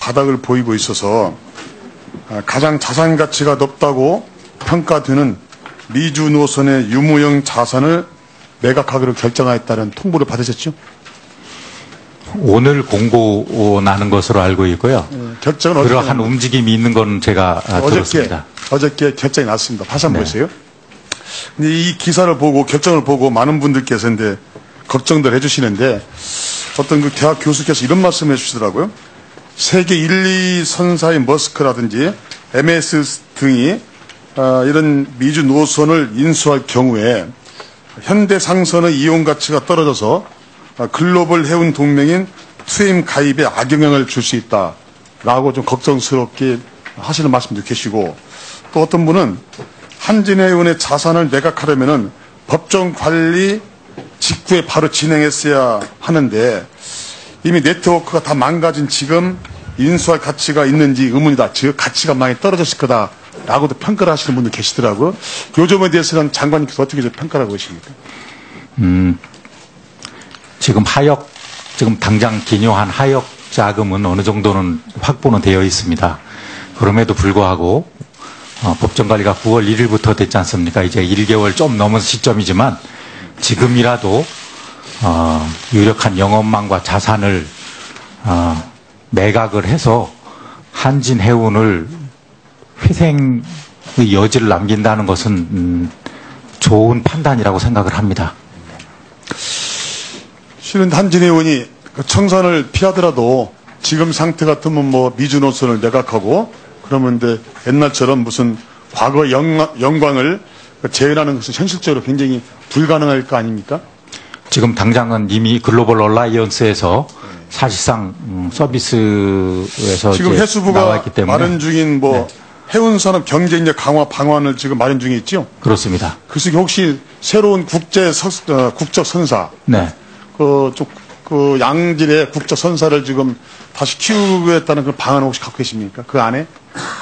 바닥을 보이고 있어서 가장 자산 가치가 높다고 평가되는 미주 노선의 유무형 자산을 매각하기로 결정하였다는 통보를 받으셨죠? 오늘 공고 나는 것으로 알고 있고요. 결정은 그러한 움직임이 있는 건 제가 들었습니다. 어저께 결정이 났습니다. 다시 한번 네. 보세요. 근데 이 기사를 보고 결정을 보고 많은 분들께서 이제 걱정들 해주시는데 어떤 그 대학 교수께서 이런 말씀을 해주시더라고요. 세계 1, 2 선사의 머스크라든지 MS 등이 이런 미주 노선을 인수할 경우에 현대상선의 이용 가치가 떨어져서 글로벌 해운 동맹인 투엠 가입에 악영향을 줄 수 있다라고 좀 걱정스럽게 하시는 말씀도 계시고, 또 어떤 분은 한진해운의 자산을 매각하려면은 법정 관리 직후에 바로 진행했어야 하는데 이미 네트워크가 다 망가진 지금 인수할 가치가 있는지 의문이다. 즉 가치가 많이 떨어졌을 거다라고도 평가를 하시는 분들 계시더라고요. 요 점에 대해서는 장관님께서 어떻게 평가를 하고 계십니까? 지금 당장 기묘한 하역 자금은 어느 정도는 확보는 되어 있습니다. 그럼에도 불구하고 법정 관리가 9월 1일부터 됐지 않습니까? 이제 1개월 좀 넘은 시점이지만 지금이라도 유력한 영업망과 자산을 매각을 해서 한진해운을 회생의 여지를 남긴다는 것은 좋은 판단이라고 생각을 합니다. 실은 한진해운이 청산을 피하더라도 지금 상태 같으면 뭐 미주 노선을 매각하고 그러면 옛날처럼 무슨 과거 영광을 재현하는 것은 현실적으로 굉장히 불가능할 거 아닙니까? 지금 당장은 이미 글로벌 얼라이언스에서 사실상 서비스에서 지금 이제 해수부가 나와 있기 때문에 마련 중인 해운산업 경쟁력 강화 방안을 지금 마련 중에 있죠? 그렇습니다. 그래서 혹시 새로운 국적 선사, 네. 그 양질의 국적 선사를 지금 다시 키우겠다는 그 방안을 혹시 갖고 계십니까? 그 안에?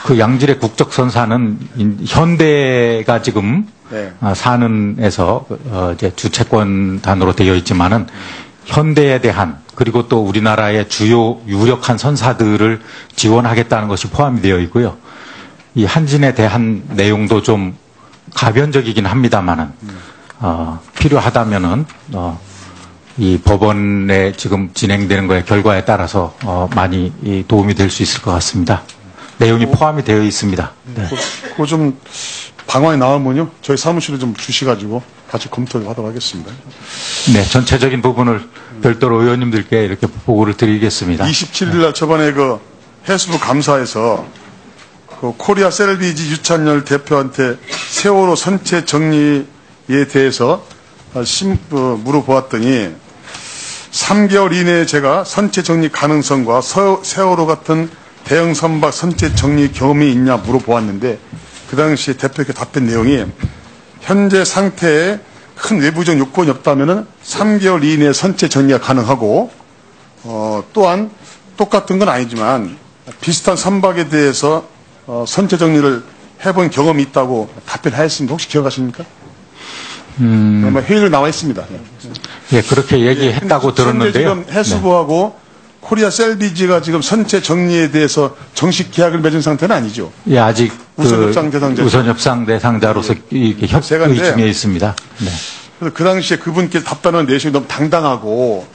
그 양질의 국적 선사는 현대가 지금 네. 산은에서 이제 주채권단으로 되어 있지만은 현대에 대한 그리고 또 우리나라의 주요 유력한 선사들을 지원하겠다는 것이 포함이 되어 있고요. 이 한진에 대한 내용도 좀 가변적이긴 합니다만은 필요하다면은 이 법원에 지금 진행되는 거의 결과에 따라서 많이 도움이 될 수 있을 것 같습니다. 내용이 포함이 되어 있습니다. 네. 그거 좀 방안이 나오면요 저희 사무실에 좀 주시가지고 같이 검토를 하도록 하겠습니다. 네, 전체적인 부분을 별도로 의원님들께 이렇게 보고를 드리겠습니다. 27일 날 저번에 그 해수부 감사에서 그 코리아 셀비지 유찬열 대표한테 세월호 선체 정리에 대해서 물어보았더니 3개월 이내에 제가 선체 정리 가능성과 세월호 같은 대형 선박 선체 정리 경험이 있냐 물어보았는데 그 당시 대표에게 답변 내용이 현재 상태에 큰 외부적 요건이 없다면은 3개월 이내에 선체 정리가 가능하고 또한 똑같은 건 아니지만 비슷한 선박에 대해서 선체 정리를 해본 경험이 있다고 답변하였습니다. 혹시 기억하십니까? 아마 회의를 나와 있습니다. 예, 그렇게 얘기했다고 들었는데요. 지금 해수부하고 코리아 셀비지가 지금 선체 정리에 대해서 정식 계약을 맺은 상태는 아니죠. 예, 아직 우선협상 대상자. 우선협상 대상자로서 협의 중에 있습니다. 네. 그래서 그 당시에 그분께 답변하는 내용이 너무 당당하고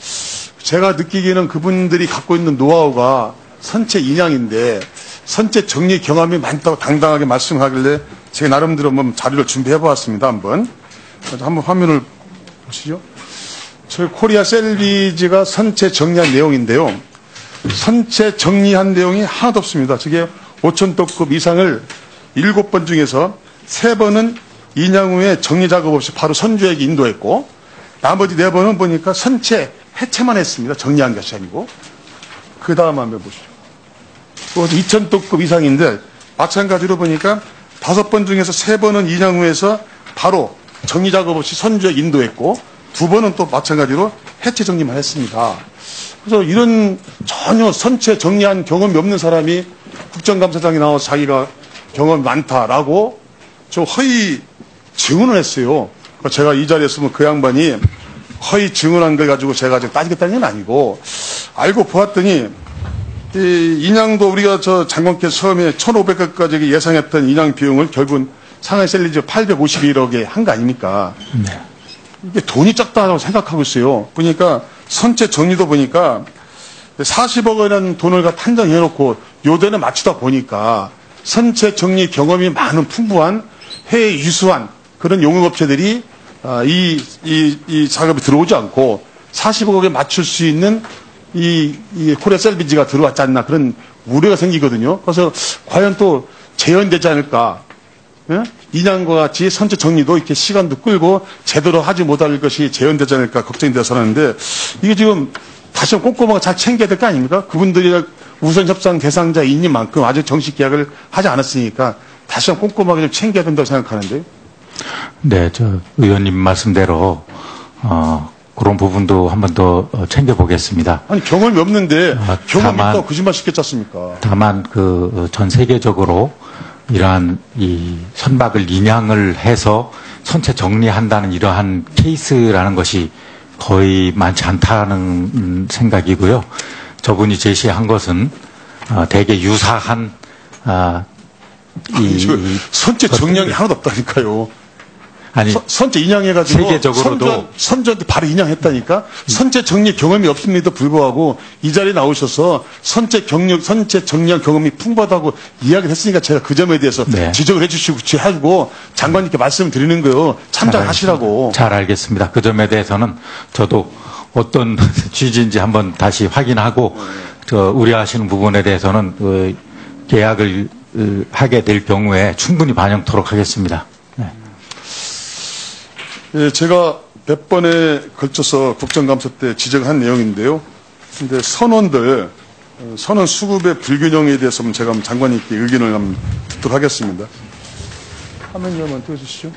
제가 느끼기에는 그분들이 갖고 있는 노하우가 선체 인양인데 선체 정리 경험이 많다고 당당하게 말씀하길래 제가 나름대로 자료를 준비해 보았습니다. 한번 화면을 보시죠. 저희 코리아 셀비지가 선체 정리한 내용인데요. 선체 정리한 내용이 하나도 없습니다. 저게 5,000톤급 이상을 7번 중에서 3번은 인양 후에 정리 작업 없이 바로 선주에게 인도했고 나머지 4번은 보니까 선체 해체만 했습니다. 정리한 것이 아니고. 그 다음 한번 보시죠. 2,000톤급 이상인데 마찬가지로 보니까 5번 중에서 3번은 인양 후에서 바로 정리 작업 없이 선주에게 인도했고 2번은 또 마찬가지로 해체 정리만 했습니다. 그래서 이런 전혀 선체 정리한 경험이 없는 사람이 국정감사장에 나와서 자기가 경험이 많다라고 저 허위 증언을 했어요. 제가 이 자리에 있으면 그 양반이 허위 증언한 걸 가지고 제가 지금 따지겠다는 건 아니고 알고 보았더니 이 인양도 우리가 저 장관께 처음에 1,500억까지 예상했던 인양 비용을 결국은 상하이 셀리지 851억에 한 거 아닙니까? 네. 이게 돈이 적다고 생각하고 있어요. 보니까 선체 정리도 보니까 40억 원이라는 돈을 판정해놓고 요대는 맞추다 보니까 선체 정리 경험이 많은 풍부한 해외 유수한 그런 용역업체들이 이 작업이 들어오지 않고 40억에 맞출 수 있는 이 코리아 셀비지가 들어왔지 않나 그런 우려가 생기거든요. 그래서 과연 또 재현되지 않을까. 예? 인양과 같이 선체 정리도 이렇게 시간도 끌고 제대로 하지 못할 것이 재현되지 않을까 걱정이 돼서 하는데 이게 지금 다시 한번 꼼꼼하게 잘 챙겨야 될 거 아닙니까? 그분들이 우선 협상 대상자인 만큼 아직 정식 계약을 하지 않았으니까 다시 한번 꼼꼼하게 좀 챙겨야 된다고 생각하는데요. 네, 저 의원님 말씀대로 그런 부분도 한 번 더 챙겨보겠습니다. 아니 경험이 없는데 경험이 다만- 있다고 거짓말 시켰지 않습니까? 다만 그 전 세계적으로 이러한 이 선박을 인양을 해서 선체 정리한다는 이러한 케이스라는 것이 거의 많지 않다는 생각이고요. 저분이 제시한 것은 대개 유사한 선체 정량이 하나도 없다니까요. 아니 선체 인양해가지고 세계적으로도 선조한테 바로 인양했다니까. 선체 정리 경험이 없음에도 불구하고 이 자리에 나오셔서 선체 정량 경험이 풍부하다고 이야기를 했으니까 제가 그 점에 대해서 네. 지적을 해주시고 하고 장관님께 말씀을 드리는 거예요. 참작하시라고. 잘 알겠습니다. 그 점에 대해서는 저도 어떤 취지인지 한번 다시 확인하고 우려하시는 부분에 대해서는 계약을 하게 될 경우에 충분히 반영토록 하겠습니다. 네. 예, 제가 몇 번에 걸쳐서 국정감사 때 지적한 내용인데요. 근데 선원 수급의 불균형에 대해서 제가 장관님께 의견을 한번 듣도록 하겠습니다. 화면 좀 띄워주시죠.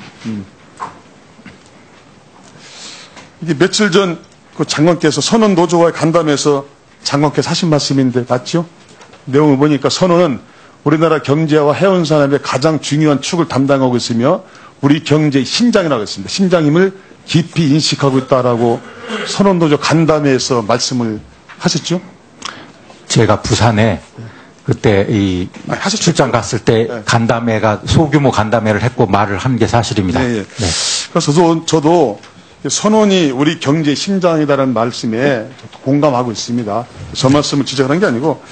이게 며칠 전 그 장관께서 선원 노조와의 간담회에서 장관께서 하신 말씀인데 맞죠? 내용을 보니까 선원은 우리나라 경제와 해운 산업의 가장 중요한 축을 담당하고 있으며 우리 경제의 심장이라고 했습니다. 심장임을 깊이 인식하고 있다라고 선원노조 간담회에서 말씀을 하셨죠? 제가 부산에 그때 하셨죠? 출장 갔을 때 네. 간담회가 소규모 간담회를 했고 말을 한 게 사실입니다. 네, 예. 네. 그래서 저도 선원이 우리 경제의 심장이다라는 말씀에 공감하고 있습니다. 저 말씀을 지적하는 게 아니고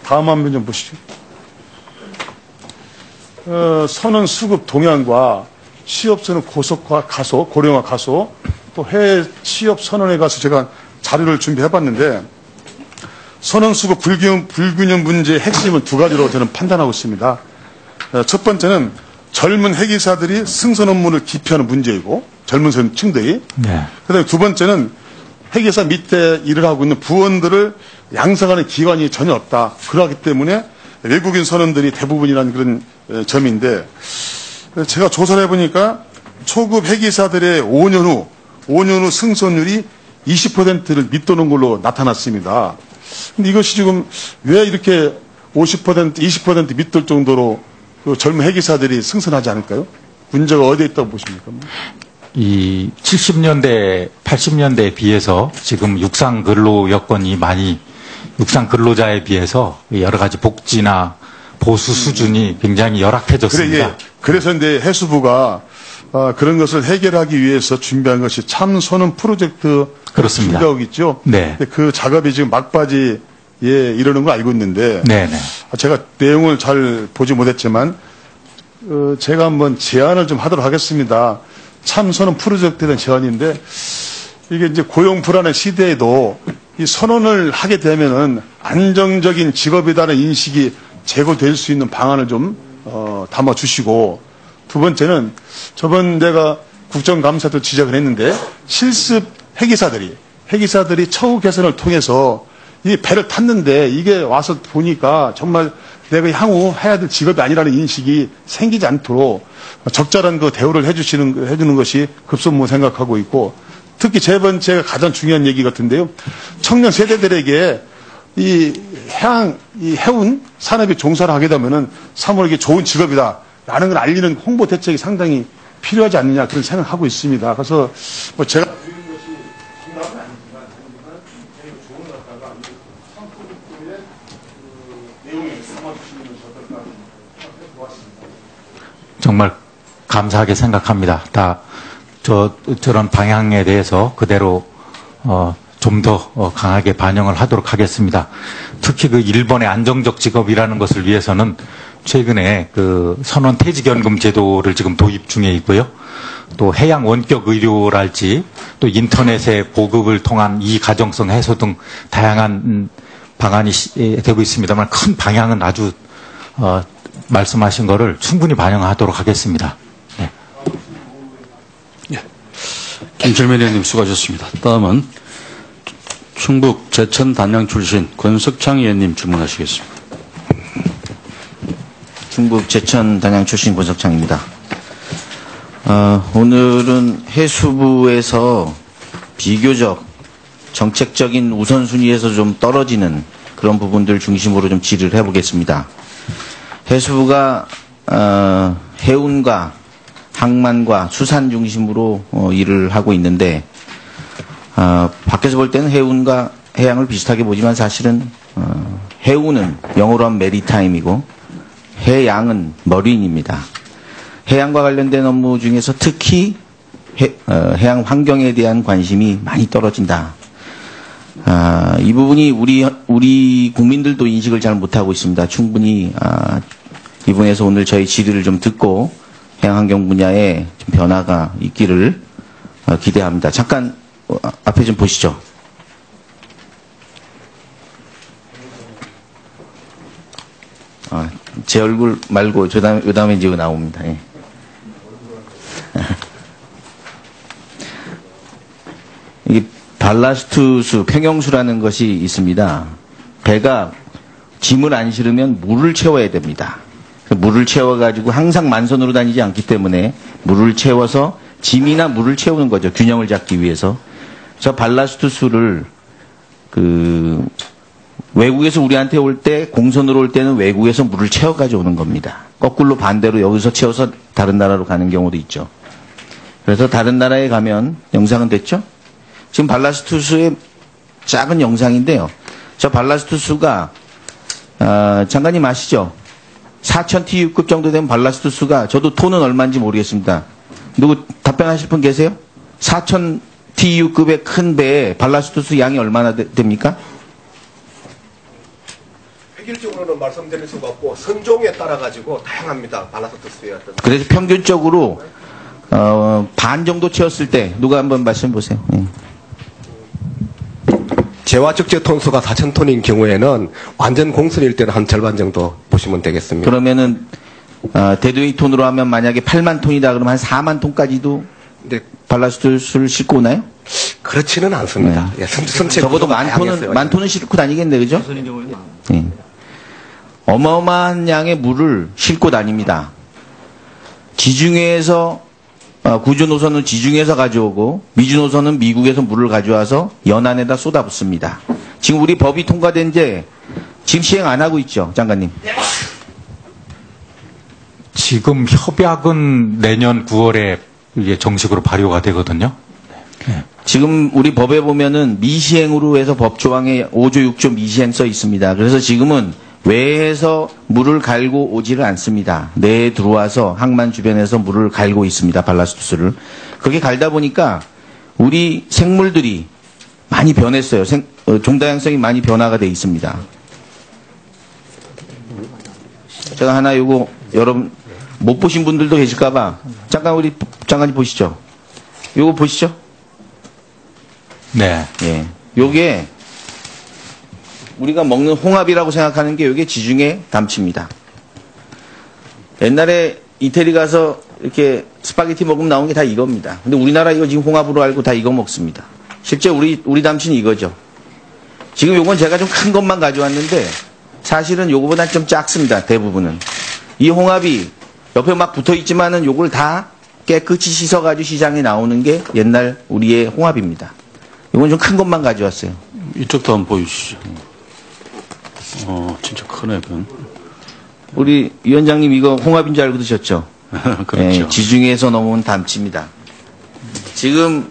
다음 화면 좀 보시죠. 선원 수급 동향과 취업선언 고속화 가소, 고령화 가소, 또 해외 취업 선언에 가서 제가 자료를 준비해봤는데 선원 수급 불균형 문제의 핵심은 두 가지로 저는 판단하고 있습니다. 첫 번째는 젊은 회계사들이 승선 업무를 기피하는 문제이고 젊은 층들이. 네. 그다음에 두 번째는 회계사 밑에 일을 하고 있는 부원들을 양성하는 기관이 전혀 없다. 그러기 때문에 외국인 선원들이 대부분이라는 그런 점인데 제가 조사를 해보니까 초급 회계사들의 5년 후 승선율이 20%를 밑도는 걸로 나타났습니다. 근데 이것이 지금 왜 이렇게 50%, 20% 밑돌 정도로 그 젊은 회계사들이 승선하지 않을까요? 문제가 어디에 있다고 보십니까? 이 70년대, 80년대에 비해서 지금 육상 근로 여건이 많이 육상 근로자에 비해서 여러 가지 복지나 보수 수준이 굉장히 열악해졌습니다. 그래서 이제 해수부가 그런 것을 해결하기 위해서 준비한 것이 참선원 프로젝트 그렇습니다. 준비하고 있죠. 네. 그 작업이 지금 막바지에 이르는 걸 알고 있는데 네네. 제가 내용을 잘 보지 못했지만 제가 한번 제안을 좀 하도록 하겠습니다. 참선원 프로젝트에 대한 제안인데 이게 이제 고용 불안의 시대에도 이 선언을 하게 되면은 안정적인 직업이다는 인식이 제고될 수 있는 방안을 좀 담아 주시고 두 번째는 저번 내가 국정감사도 지적을 했는데 실습 회계사들이 처우 개선을 통해서 이 배를 탔는데 이게 와서 보니까 정말 내가 향후 해야 될 직업이 아니라는 인식이 생기지 않도록 적절한 그 대우를 해주는 것이 급선무 생각하고 있고 특히 세 번째가 가장 중요한 얘기 같은데요. 청년 세대들에게 이 해운 산업에 종사를 하게 되면은 3월 이게 좋은 직업이다라는 걸 알리는 홍보 대책이 상당히 필요하지 않느냐 그런 생각하고 있습니다. 그래서 뭐 제가 드리는 것이 정답은 아니지만 좋은 것 같다가 정말 감사하게 생각합니다. 저런 방향에 대해서 그대로 좀 더 강하게 반영을 하도록 하겠습니다. 특히 그 일본의 안정적 직업이라는 것을 위해서는 최근에 그 선원 퇴직연금 제도를 지금 도입 중에 있고요. 또 해양 원격 의료랄지 또 인터넷의 보급을 통한 이가정성 해소 등 다양한 방안이 되고 있습니다만 큰 방향은 아주 말씀하신 거를 충분히 반영하도록 하겠습니다. 네. 김철민 의원님 수고하셨습니다. 다음은 충북 제천 단양 출신 권석창 의원님 질문하시겠습니다. 충북 제천 단양 출신 권석창입니다. 오늘은 해수부에서 비교적 정책적인 우선순위에서 좀 떨어지는 그런 부분들 중심으로 좀 질의를 해보겠습니다. 해수부가 해운과 항만과 수산 중심으로 일을 하고 있는데 밖에서 볼 때는 해운과 해양을 비슷하게 보지만 사실은 해운은 영어로 하면 메리타임이고 해양은 머린입니다. 해양과 관련된 업무 중에서 특히 해양 환경에 대한 관심이 많이 떨어진다. 이 부분이 우리 국민들도 인식을 잘 못하고 있습니다. 충분히 이 부분에서 오늘 저희 질의를 좀 듣고 해양 환경 분야에 좀 변화가 있기를 기대합니다. 잠깐 앞에 좀 보시죠. 제 얼굴 말고 요 다음에 이제 나옵니다. 예. 이게 발라스트수, 평형수라는 것이 있습니다. 배가 짐을 안 실으면 물을 채워야 됩니다. 물을 채워가지고 항상 만선으로 다니지 않기 때문에 물을 채워서 짐이나 물을 채우는 거죠. 균형을 잡기 위해서. 그래서 발라스트수를 외국에서 우리한테 올 때, 공선으로 올 때는 외국에서 물을 채워가지고 오는 겁니다. 거꾸로 반대로 여기서 채워서 다른 나라로 가는 경우도 있죠. 그래서 다른 나라에 가면 영상은 됐죠? 지금 발라스트수의 작은 영상인데요. 저 발라스트수가 장관님 아시죠? 4000TU급 정도 되면 발라스트수가 저도 톤은 얼마인지 모르겠습니다. 누구 답변하실 분 계세요? 4000TU급의 큰 배에 발라스트수 양이 얼마나 됩니까? 획일적으로는 말씀드릴 수가 없고 선종에 따라 가지고 다양합니다. 발라스트수의 어떤. 그래서 평균적으로 반 정도 채웠을 때 누가 한번 말씀해 보세요. 예. 재화적재 톤수가 4,000톤인 경우에는 완전 공선일 때는 한 절반 정도 보시면 되겠습니다. 그러면은 데드웨이 톤으로 하면 만약에 8만 톤이다 그러면 한 4만 톤까지도 근데 발라스트수를 싣고 오나요? 그렇지는 않습니다. 예, 선체 적어도 구조가 만 다양했어요. 톤은 싣고 다니겠네, 그죠? 예. 어마어마한 양의 물을 싣고 다닙니다. 지중해에서 구주 노선은 지중해에서 가져오고 미주 노선은 미국에서 물을 가져와서 연안에다 쏟아붓습니다. 지금 우리 법이 통과된 지 지금 시행 안 하고 있죠, 장관님? 지금 협약은 내년 9월에 이게 정식으로 발효가 되거든요. 네. 지금 우리 법에 보면은 미시행으로 해서 법조항에 5조 6조 미시행 써 있습니다. 그래서 지금은 외에서 물을 갈고 오지를 않습니다. 내에 들어와서 항만 주변에서 물을 갈고 있습니다. 발라스트수를. 그렇게 갈다 보니까 우리 생물들이 많이 변했어요. 종다양성이 많이 변화가 돼 있습니다. 제가 하나 요거 여러분 못 보신 분들도 계실까봐 잠깐 우리 장관님 보시죠. 요거 보시죠. 네. 예. 요게 우리가 먹는 홍합이라고 생각하는 게 요게 지중해 담치입니다. 옛날에 이태리 가서 이렇게 스파게티 먹으면 나온 게 다 이겁니다. 근데 우리나라 이거 지금 홍합으로 알고 다 이거 먹습니다. 실제 우리 담치는 이거죠. 지금 요건 제가 좀 큰 것만 가져왔는데 사실은 요거보다 좀 작습니다. 대부분은. 이 홍합이 옆에 막 붙어 있지만은 요걸 다 깨끗이 씻어가지고 시장에 나오는 게 옛날 우리의 홍합입니다. 이건 좀 큰 것만 가져왔어요. 이쪽도 한번 보여주시죠. 진짜 크네, 변. 우리 위원장님 이거 홍합인 줄 알고 드셨죠? 그렇죠. 예, 지중해에서 넘어온 담치입니다. 지금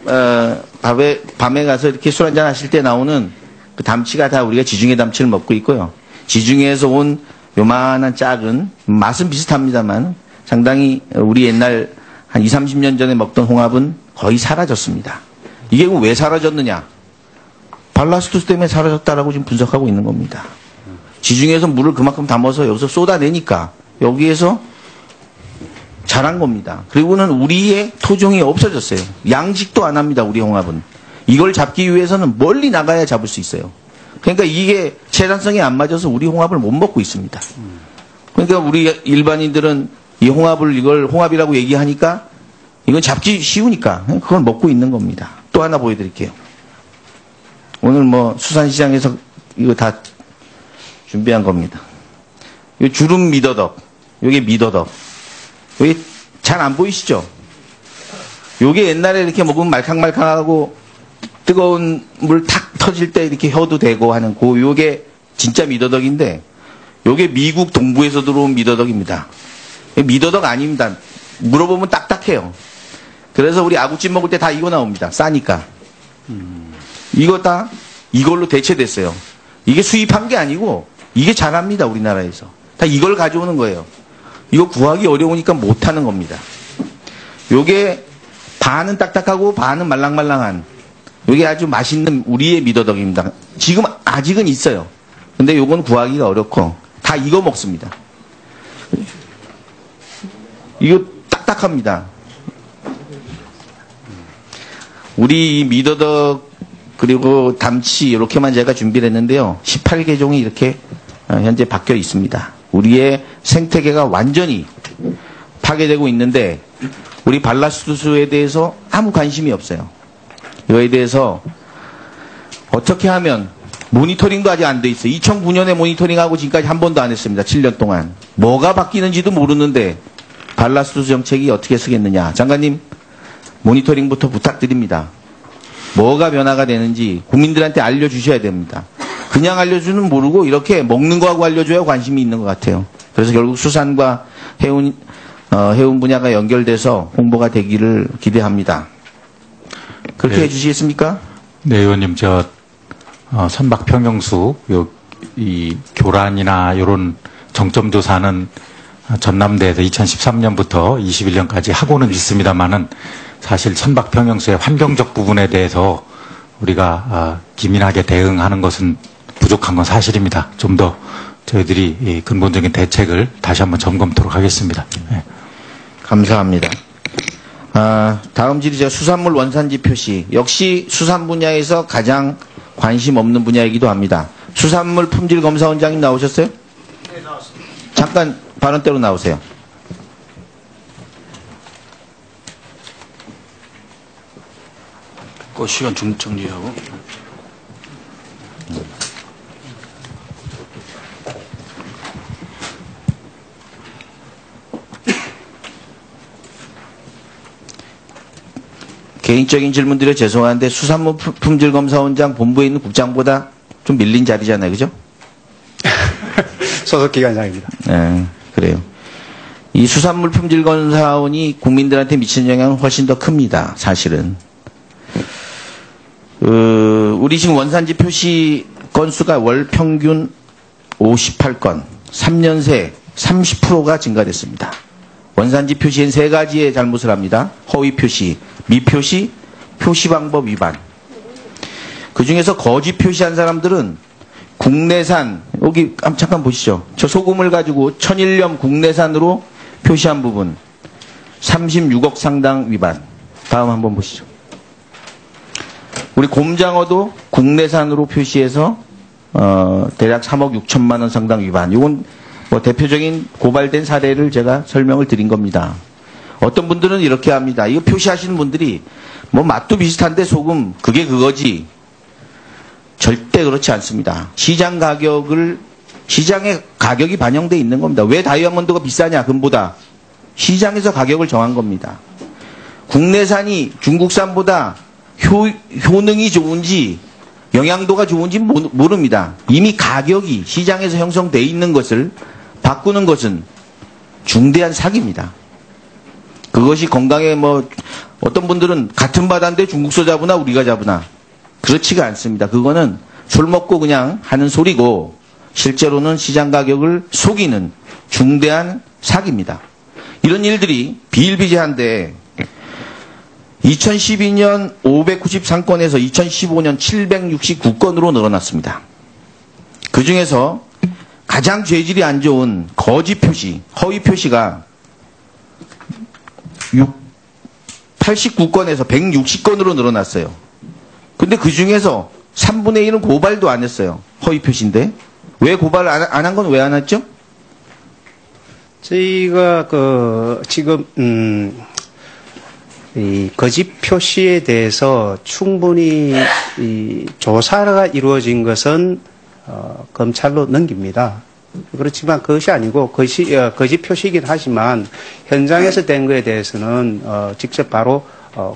밤에 가서 이렇게 술 한잔 하실 때 나오는 그 담치가 다 우리가 지중해 담치를 먹고 있고요. 지중해에서 온 요만한 작은, 맛은 비슷합니다만 상당히 우리 옛날 한 20, 30년 전에 먹던 홍합은 거의 사라졌습니다. 이게 왜 사라졌느냐? 발라스투스 때문에 사라졌다라고 지금 분석하고 있는 겁니다. 지중해에서 물을 그만큼 담아서 여기서 쏟아내니까 여기에서 자란 겁니다. 그리고는 우리의 토종이 없어졌어요. 양식도 안 합니다. 우리 홍합은. 이걸 잡기 위해서는 멀리 나가야 잡을 수 있어요. 그러니까 이게 생산성이 안 맞아서 우리 홍합을 못 먹고 있습니다. 그러니까 우리 일반인들은 이 홍합을 이걸 홍합이라고 얘기하니까 이건 잡기 쉬우니까 그걸 먹고 있는 겁니다. 또 하나 보여드릴게요. 오늘 뭐 수산시장에서 이거 다 준비한 겁니다. 이 주름 미더덕, 이게 미더덕. 여기 잘 안 보이시죠? 요게 옛날에 이렇게 먹으면 말캉말캉하고 뜨거운 물 탁 터질 때 이렇게 혀도 대고 하는 요게 진짜 미더덕인데 요게 미국 동부에서 들어온 미더덕입니다. 미더덕 아닙니다. 물어보면 딱딱해요. 그래서 우리 아구찜 먹을 때 다 이거 나옵니다. 싸니까. 이거 다 이걸로 대체됐어요. 이게 수입한 게 아니고 이게 잘합니다. 우리나라에서. 다 이걸 가져오는 거예요. 이거 구하기 어려우니까 못하는 겁니다. 요게 반은 딱딱하고 반은 말랑말랑한 요게 아주 맛있는 우리의 미더덕입니다. 지금 아직은 있어요. 근데 요건 구하기가 어렵고 다 이거 먹습니다. 이거 딱딱합니다. 우리 이 미더덕 그리고 담치 이렇게만 제가 준비를 했는데요. 18개 종이 이렇게 현재 바뀌어 있습니다. 우리의 생태계가 완전히 파괴되고 있는데 우리 발라스투스에 대해서 아무 관심이 없어요. 이거에 대해서 어떻게 하면 모니터링도 아직 안 돼 있어요. 2009년에 모니터링하고 지금까지 한 번도 안 했습니다. 7년 동안. 뭐가 바뀌는지도 모르는데 발라스투스 정책이 어떻게 쓰겠느냐. 장관님 모니터링부터 부탁드립니다. 뭐가 변화가 되는지 국민들한테 알려주셔야 됩니다. 그냥 알려주는 모르고 이렇게 먹는 거하고 알려줘야 관심이 있는 것 같아요. 그래서 결국 수산과 해운 분야가 연결돼서 홍보가 되기를 기대합니다. 그렇게 네. 해주시겠습니까? 네, 의원님, 선박 평형수, 이 교란이나 이런 정점 조사는 전남대에서 2013년부터 21년까지 하고는 있습니다만은 사실 선박 평형수의 환경적 부분에 대해서 우리가 기민하게 대응하는 것은 부족한 건 사실입니다. 좀 더 저희들이 이 근본적인 대책을 다시 한번 점검토록 하겠습니다. 네. 감사합니다. 다음 질의자 수산물 원산지 표시. 역시 수산 분야에서 가장 관심 없는 분야이기도 합니다. 수산물 품질 검사원장님 나오셨어요? 네, 나왔습니다. 잠깐 발언대로 나오세요. 그 시간 정리하고. 개인적인 질문드려 죄송한데 수산물 품질검사원장 본부에 있는 국장보다 좀 밀린 자리잖아요. 그죠? 소속기관장입니다. 네, 그래요. 이 수산물 품질검사원이 국민들한테 미치는 영향은 훨씬 더 큽니다. 사실은. 우리 지금 원산지 표시 건수가 월 평균 58건, 3년 새 30%가 증가됐습니다. 원산지 표시엔 세 가지의 잘못을 합니다. 허위 표시, 미표시, 표시 방법 위반. 그 중에서 거짓 표시한 사람들은 국내산, 여기 잠깐 보시죠. 저 소금을 가지고 천일염 국내산으로 표시한 부분 36억 상당 위반. 다음 한번 보시죠. 우리 곰장어도 국내산으로 표시해서 대략 3억 6천만 원 상당 위반. 이건 뭐 대표적인 고발된 사례를 제가 설명을 드린 겁니다. 어떤 분들은 이렇게 합니다. 이거 표시하시는 분들이 뭐 맛도 비슷한데 소금 그게 그거지. 절대 그렇지 않습니다. 시장에 가격이 반영돼 있는 겁니다. 왜 다이아몬드가 비싸냐 금보다 시장에서 가격을 정한 겁니다. 국내산이 중국산보다 효능이 좋은지 영양도가 좋은지 모릅니다. 이미 가격이 시장에서 형성돼 있는 것을 바꾸는 것은 중대한 사기입니다. 그것이 건강에 어떤 분들은 같은 바다인데 중국서 잡으나 우리가 잡으나 그렇지가 않습니다. 그거는 술 먹고 그냥 하는 소리고 실제로는 시장 가격을 속이는 중대한 사기입니다. 이런 일들이 비일비재한데 2012년 593건에서 2015년 769건으로 늘어났습니다. 그중에서 가장 죄질이 안 좋은 거짓 표시, 허위 표시가 89건에서 160건으로 늘어났어요. 근데 그중에서 3분의 1은 고발도 안 했어요. 허위 표시인데. 왜 고발 안 한 건 왜 안 했죠? 저희가 지금 이 거짓 표시에 대해서 충분히 이 조사가 이루어진 것은 검찰로 넘깁니다. 그렇지만 그것이 아니고 거짓 표시이긴 하지만 현장에서 된 것에 대해서는 직접 바로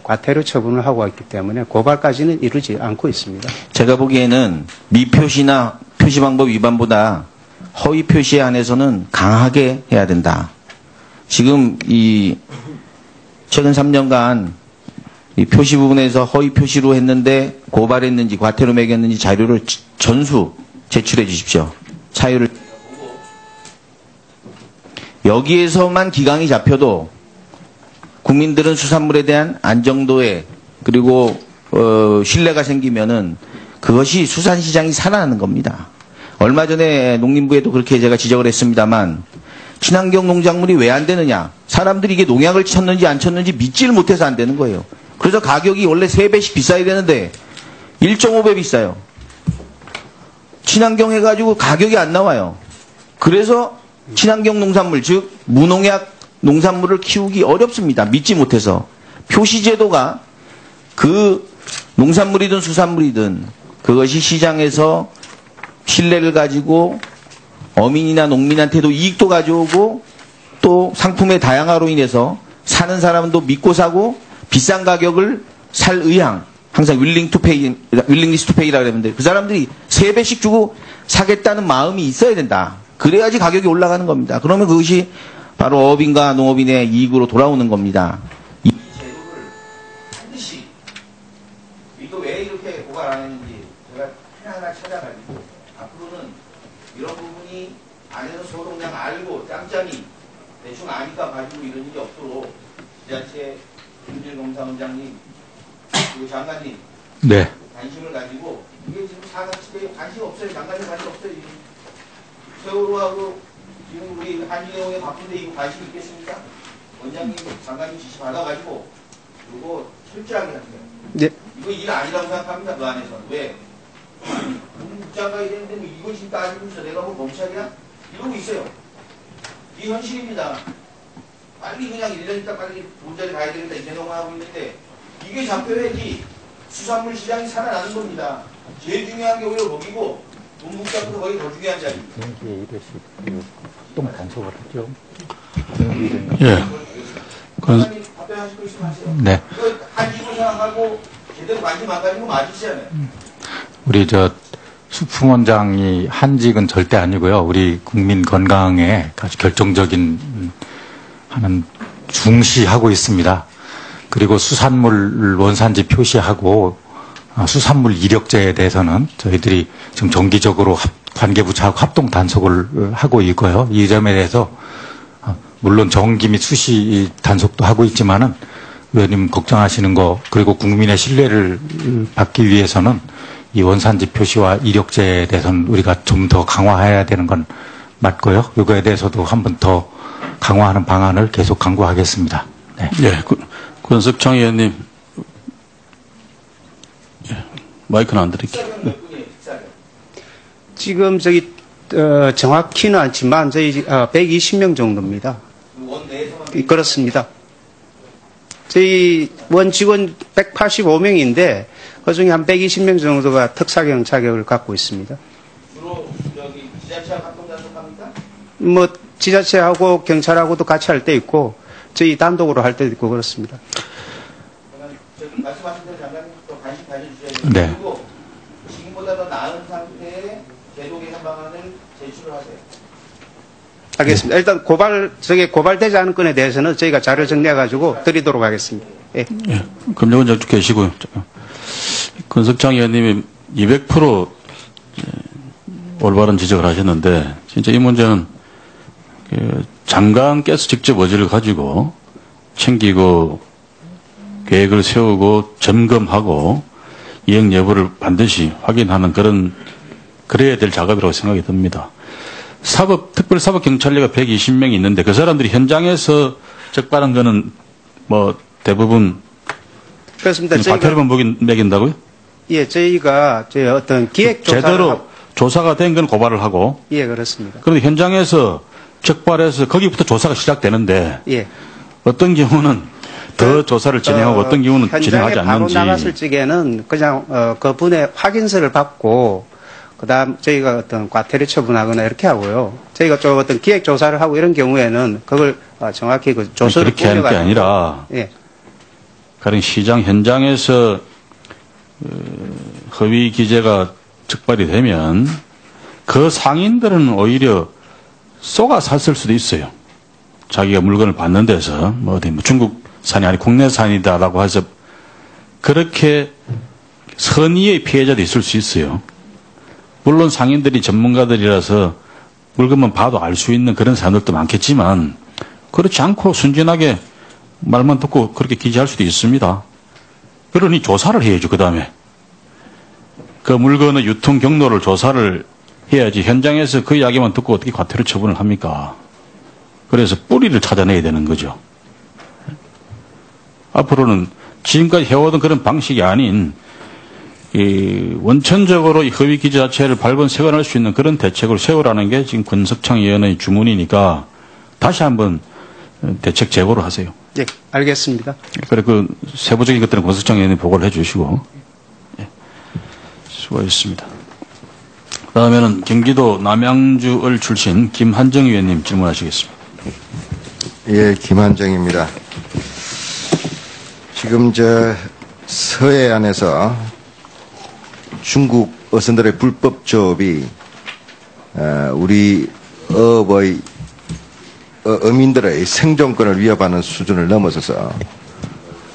과태료 처분을 하고 있기 때문에 고발까지는 이루지 않고 있습니다. 제가 보기에는 미표시나 표시 방법 위반보다 허위 표시에 한해서는 강하게 해야 된다. 지금 이 최근 3년간 이 표시 부분에서 허위 표시로 했는데 고발했는지 과태료 매겼는지 자료를 전수 제출해 주십시오. 사유를 여기에서만 기강이 잡혀도 국민들은 수산물에 대한 안정도에 그리고 신뢰가 생기면은 그것이 수산시장이 살아나는 겁니다. 얼마 전에 농림부에도 그렇게 제가 지적을 했습니다만 친환경 농작물이 왜 안 되느냐. 사람들이 이게 농약을 쳤는지 안 쳤는지 믿지를 못해서 안 되는 거예요. 그래서 가격이 원래 3배씩 비싸야 되는데 1.5배 비싸요. 친환경 해가지고 가격이 안 나와요. 그래서 친환경 농산물, 즉 무농약 농산물을 키우기 어렵습니다. 믿지 못해서. 표시제도가 그 농산물이든 수산물이든 그것이 시장에서 신뢰를 가지고 어민이나 농민한테도 이익도 가져오고 또 상품의 다양화로 인해서 사는 사람도 믿고 사고 비싼 가격을 살 의향, 항상 윌링리스트 페이라고 그러는데 그 사람들이 3배씩 주고 사겠다는 마음이 있어야 된다. 그래야지 가격이 올라가는 겁니다. 그러면 그것이 바로 어업인과 농업인의 이익으로 돌아오는 겁니다. 이 제도를 반드시 이거 왜 이렇게 고발 안 했는지 제가 하나하나 찾아가지고 앞으로는 이런 부분이 안에서 서로 그냥 알고 짬짬이 대충 아니까 가지고 이런 일이 없도록 지자체 김진검사원장님 그리고 장관님 네. 관심을 가지고 이게 지금 사각지대에 관심 없어요. 장관님 관심 없어요. 세월호하고 지금 우리 한진해운에 바쁜데 이거 관심 있겠습니까? 원장님, 장관님 지시 받아가지고 이거 철저하게 하세요. 네. 이거 일 아니라고 생각합니다. 그 안에서는. 왜? 국장가 이랬는데 뭐 이거 지금 따지고 있어. 내가 뭐 검찰이야? 이러고 있어요. 이게 현실입니다. 빨리 그냥 이러니까 빨리 본자리 가야 되겠다 이 생각만 하고 있는데 이게 잡혀야지 수산물 시장이 살아나는 겁니다. 제일 중요한 게 오히려 먹이고 문북자보다 거의 더 중요한 자리. 똥 단속을 하죠. 예. 원장님 답변하실 거 있으면 하세요. 네. 이거 한지고 생각하고 제대로 관심 안 가지고 맞으시잖아요. 우리 수풍원장이 한직은 절대 아니고요. 우리 국민 건강에 아주 결정적인 하는 중시하고 있습니다. 그리고 수산물 원산지 표시하고 수산물 이력제에 대해서는 저희들이 지금 정기적으로 관계부처하고 합동 단속을 하고 있고요. 이 점에 대해서 물론 정기 및 수시 단속도 하고 있지만은 의원님 걱정하시는 거 그리고 국민의 신뢰를 받기 위해서는 이 원산지 표시와 이력제에 대해서는 우리가 좀 더 강화해야 되는 건 맞고요. 이거에 대해서도 한 번 더 강화하는 방안을 계속 강구하겠습니다. 네. 예. 권석창 의원님. 예. 마이크는 안 드릴게요. 지금 정확히는 않지만 저희 120명 정도입니다. 그렇습니다. 저희 원 직원 185명인데 그중에 한 120명 정도가 특사경 자격을 갖고 있습니다. 주로 여기 지자체와 합동 단속합니까? 뭐 지자체하고 경찰하고도 같이 할 때 있고 저희 단독으로 할 때도 있고 그렇습니다. 그러면 저기 말씀하신 대로 장관님 또 관심 가져주셔야 돼요. 네. 그리고 지금보다 더 나은 상태의 제도 개선 방안을 제출을 하세요. 알겠습니다. 일단 고발되지 않은 건에 대해서는 저희가 자료 정리해가지고 드리도록 하겠습니다. 예. 예. 금정원 쪽 계시고요. 권석창 의원님이 200% 올바른 지적을 하셨는데 진짜 이 문제는 장관께서 직접 의지를 가지고 챙기고 계획을 세우고 점검하고 이행 여부를 반드시 확인하는 그래야 될 작업이라고 생각이 듭니다. 특별사법경찰대가 120명이 있는데 그 사람들이 현장에서 적발한 거는 뭐 대부분 그렇습니다. 과태료만 매긴다고요? 예, 저희가 어떤 기획 조사를 제대로 조사가 된 건 고발을 하고 예, 그렇습니다. 그런데 현장에서 적발해서 거기부터 조사가 시작되는데 예. 어떤 경우는 더 조사를 진행하고 어떤 경우는 진행하지 현장에 바로 않는지 나갔을 적에는 그냥 그분의 확인서를 받고 그다음 저희가 어떤 과태료 처분하거나 이렇게 하고요. 저희가 좀 어떤 기획 조사를 하고 이런 경우에는 그걸 정확히 그 조서를 그렇게 하는 게 뿌려가지고 아니라 예. 가령 시장 현장에서 허위 기재가 적발이 되면 그 상인들은 오히려 쏘가 샀을 수도 있어요. 자기가 물건을 받는 데서 뭐 어디 뭐 중국산이 아니 국내산이다라고 해서 그렇게 선의의 피해자도 있을 수 있어요. 물론 상인들이 전문가들이라서 물건만 봐도 알 수 있는 그런 사람들도 많겠지만 그렇지 않고 순진하게 말만 듣고 그렇게 기재할 수도 있습니다. 그러니 조사를 해야죠. 그 다음에 그 물건의 유통 경로를 조사를 해야지 현장에서 그 이야기만 듣고 어떻게 과태료 처분을 합니까? 그래서 뿌리를 찾아내야 되는 거죠. 앞으로는 지금까지 해오던 그런 방식이 아닌 원천적으로 이 허위 기재 자체를 발본색원할 수 있는 그런 대책을 세우라는 게 지금 권석창 의원의 주문이니까 다시 한번 대책 제고를 하세요. 예, 알겠습니다. 그리고 그 세부적인 것들은 권석창 의원이 보고를 해주시고 예, 수고하셨습니다. 다음에는 경기도 남양주을 출신 김한정 의원님 질문하시겠습니다. 예, 김한정입니다. 지금 서해안에서 중국 어선들의 불법 조업이 우리 어민들의 생존권을 위협하는 수준을 넘어서서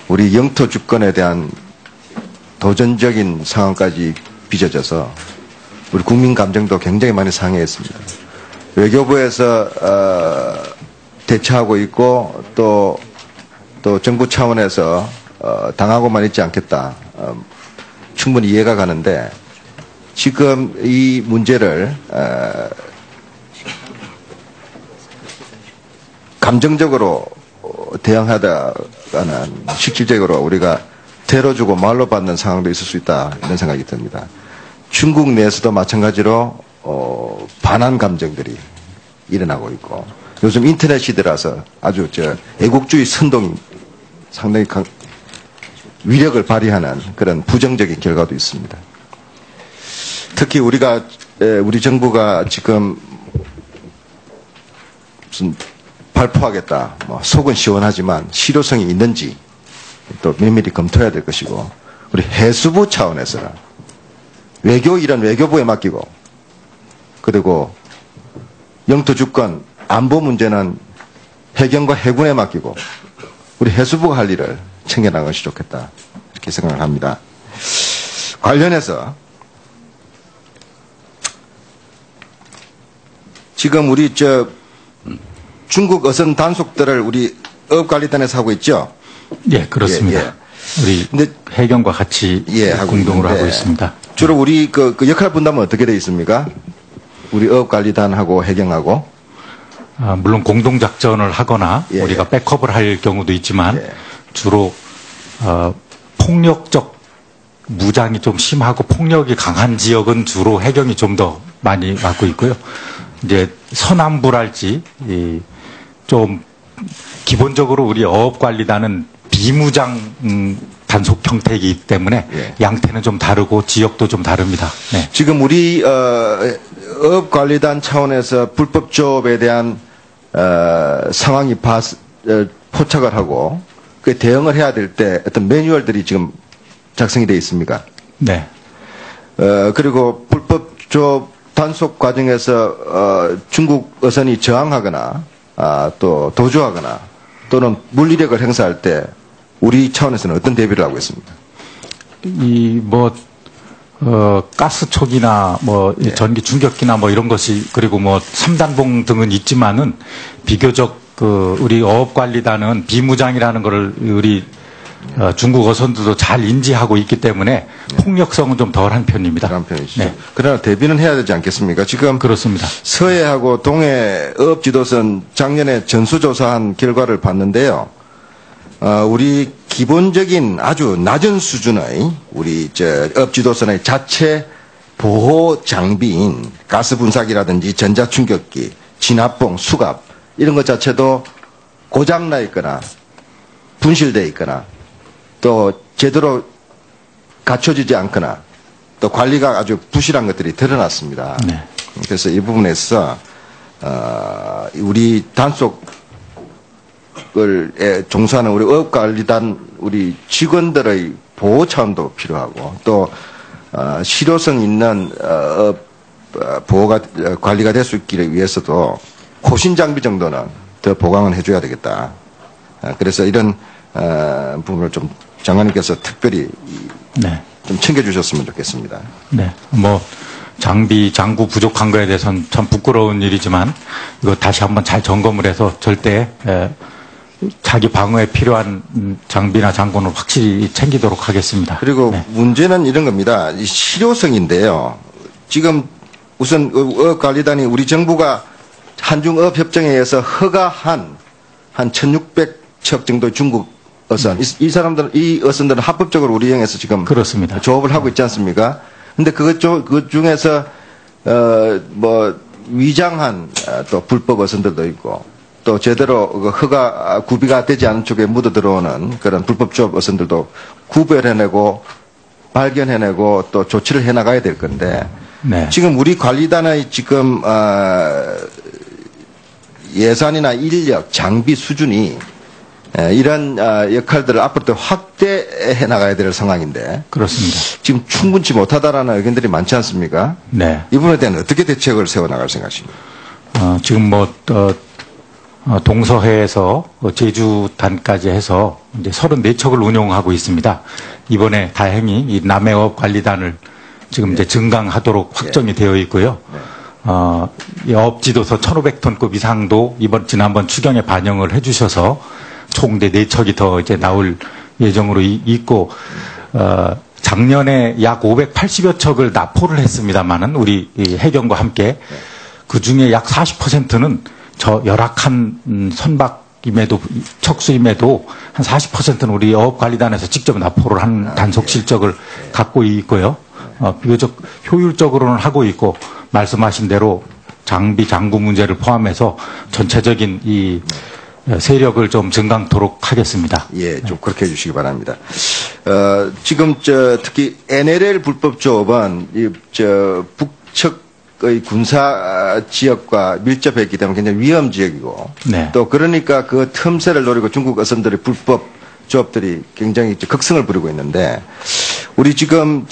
우리 영토 주권에 대한 도전적인 상황까지 빚어져서 우리 국민 감정도 굉장히 많이 상해했습니다. 외교부에서 대처하고 있고 또 정부 차원에서 당하고만 있지 않겠다. 충분히 이해가 가는데 지금 이 문제를 감정적으로 대응하다가는 실질적으로 우리가 대로 주고 말로 받는 상황도 있을 수 있다 이런 생각이 듭니다. 중국 내에서도 마찬가지로 반한 감정들이 일어나고 있고 요즘 인터넷 시대라서 아주 애국주의 선동이 상당히 위력을 발휘하는 그런 부정적인 결과도 있습니다. 특히 우리 정부가 지금 무슨 발포하겠다, 속은 시원하지만 실효성이 있는지 또 면밀히 검토해야 될 것이고 우리 해수부 차원에서 이런 외교부에 맡기고 그리고 영토 주권 안보 문제는 해경과 해군에 맡기고 우리 해수부가 할 일을 챙겨나가는 것이 좋겠다 이렇게 생각을 합니다. 관련해서 지금 우리 중국 어선 단속들을 우리 어업관리단에서 하고 있죠? 예, 그렇습니다. 예, 예. 우리 근데 해경과 같이 공동으로 하고 있습니다. 주로 우리 그 역할 분담은 어떻게 되어 있습니까? 우리 어업관리단하고 해경하고 물론 공동작전을 하거나 예, 우리가 백업을 할 경우도 있지만 예. 주로 폭력적 무장이 좀 심하고 폭력이 강한 지역은 주로 해경이 좀 더 많이 맡고 있고요. 이제 서남부랄지 좀 기본적으로 우리 어업관리단은 비무장 단속 형태이기 때문에 예. 양태는 좀 다르고 지역도 좀 다릅니다. 네. 지금 우리 어업관리단 차원에서 불법 조업에 대한 상황이 포착을 하고 그 대응을 해야 될 때 어떤 매뉴얼들이 지금 작성이 되어 있습니까? 네. 그리고 불법 조업 단속 과정에서 중국 어선이 저항하거나 또 도주하거나 또는 물리력을 행사할 때 우리 차원에서는 어떤 대비를 하고 있습니다. 가스촉이나 뭐 전기 충격기나 뭐 이런 것이 그리고 뭐 3단봉 등은 있지만은 비교적 우리 어업관리단은 비무장이라는 거를 우리 중국 어선들도 잘 인지하고 있기 때문에 폭력성은 좀 덜한 편입니다. 그런 편이시죠. 네. 그러나 대비는 해야 되지 않겠습니까? 지금 그렇습니다. 서해하고 동해 어업지도선 작년에 전수조사한 결과를 봤는데요. 우리 기본적인 아주 낮은 수준의 우리 어업지도선의 자체 보호 장비인 가스 분사기라든지 전자충격기, 진압봉, 수갑 이런 것 자체도 고장나 있거나 분실돼 있거나 또 제대로 갖춰지지 않거나 또 관리가 아주 부실한 것들이 드러났습니다. 네. 그래서 이 부분에서 우리 단속을 종사하는 우리 어업관리단 우리 직원들의 보호 차원도 필요하고 또 실효성 있는 보호가 관리가 될 수 있기를 위해서도 호신 장비 정도는 더 보강을 해줘야 되겠다. 그래서 이런 부분을 좀 장관님께서 특별히 네. 좀 챙겨주셨으면 좋겠습니다. 네. 뭐 장구 부족한 거에 대해서는 참 부끄러운 일이지만 이거 다시 한번 잘 점검을 해서 절대 자기 방어에 필요한 장비나 장군을 확실히 챙기도록 하겠습니다. 그리고 네. 문제는 이런 겁니다. 이 실효성인데요. 지금 우선 어업관리단이 우리 정부가 한중어업협정에 의해서 허가한 한 1600척 정도의 중국 어선. 이 사람들은, 이 어선들은 합법적으로 우리형에서 지금 그렇습니다. 조업을 하고 있지 않습니까? 근데 그 중에서, 위장한 또 불법 어선들도 있고 또 제대로 허가, 구비가 되지 않은 쪽에 묻어 들어오는 그런 불법 조업 어선들도 구별해내고 발견해내고 또 조치를 해나가야 될 건데 네. 지금 우리 관리단의 지금, 예산이나 인력, 장비 수준이 이런 역할들을 앞으로 더 확대해 나가야 될 상황인데 그렇습니다. 지금 충분치 못하다라는 의견들이 많지 않습니까? 네. 이 부분에 대한 어떻게 대책을 세워나갈 생각이십니까? 지금 동서해에서 제주단까지 해서 이제 34척을 운용하고 있습니다. 이번에 다행히 이 남해업 관리단을 지금 이제 증강하도록 확정이 되어 있고요. 이 업지도서 1,500톤급 이상도 지난번 추경에 반영을 해주셔서 총 4척이 더 이제 나올 예정으로 있고, 작년에 약 580여 척을 납포를 했습니다만은 우리 이 해경과 함께 그 중에 약 40%는 저 열악한 선박임에도 척수임에도 한 40%는 우리 어업관리단에서 직접 납포를 한 단속 실적을 갖고 있고요. 비교적 효율적으로는 하고 있고 말씀하신 대로 장비 장구 문제를 포함해서 전체적인 이 세력을 좀 증강토록 하겠습니다. 예, 좀 그렇게 해주시기 바랍니다. 지금 특히 NLL 불법 조업은 북측의 군사 지역과 밀접했기 때문에 굉장히 위험 지역이고 네. 또 그러니까 그 틈새를 노리고 중국 어선들의 불법 조업들이 굉장히 극성을 부리고 있는데 우리 지금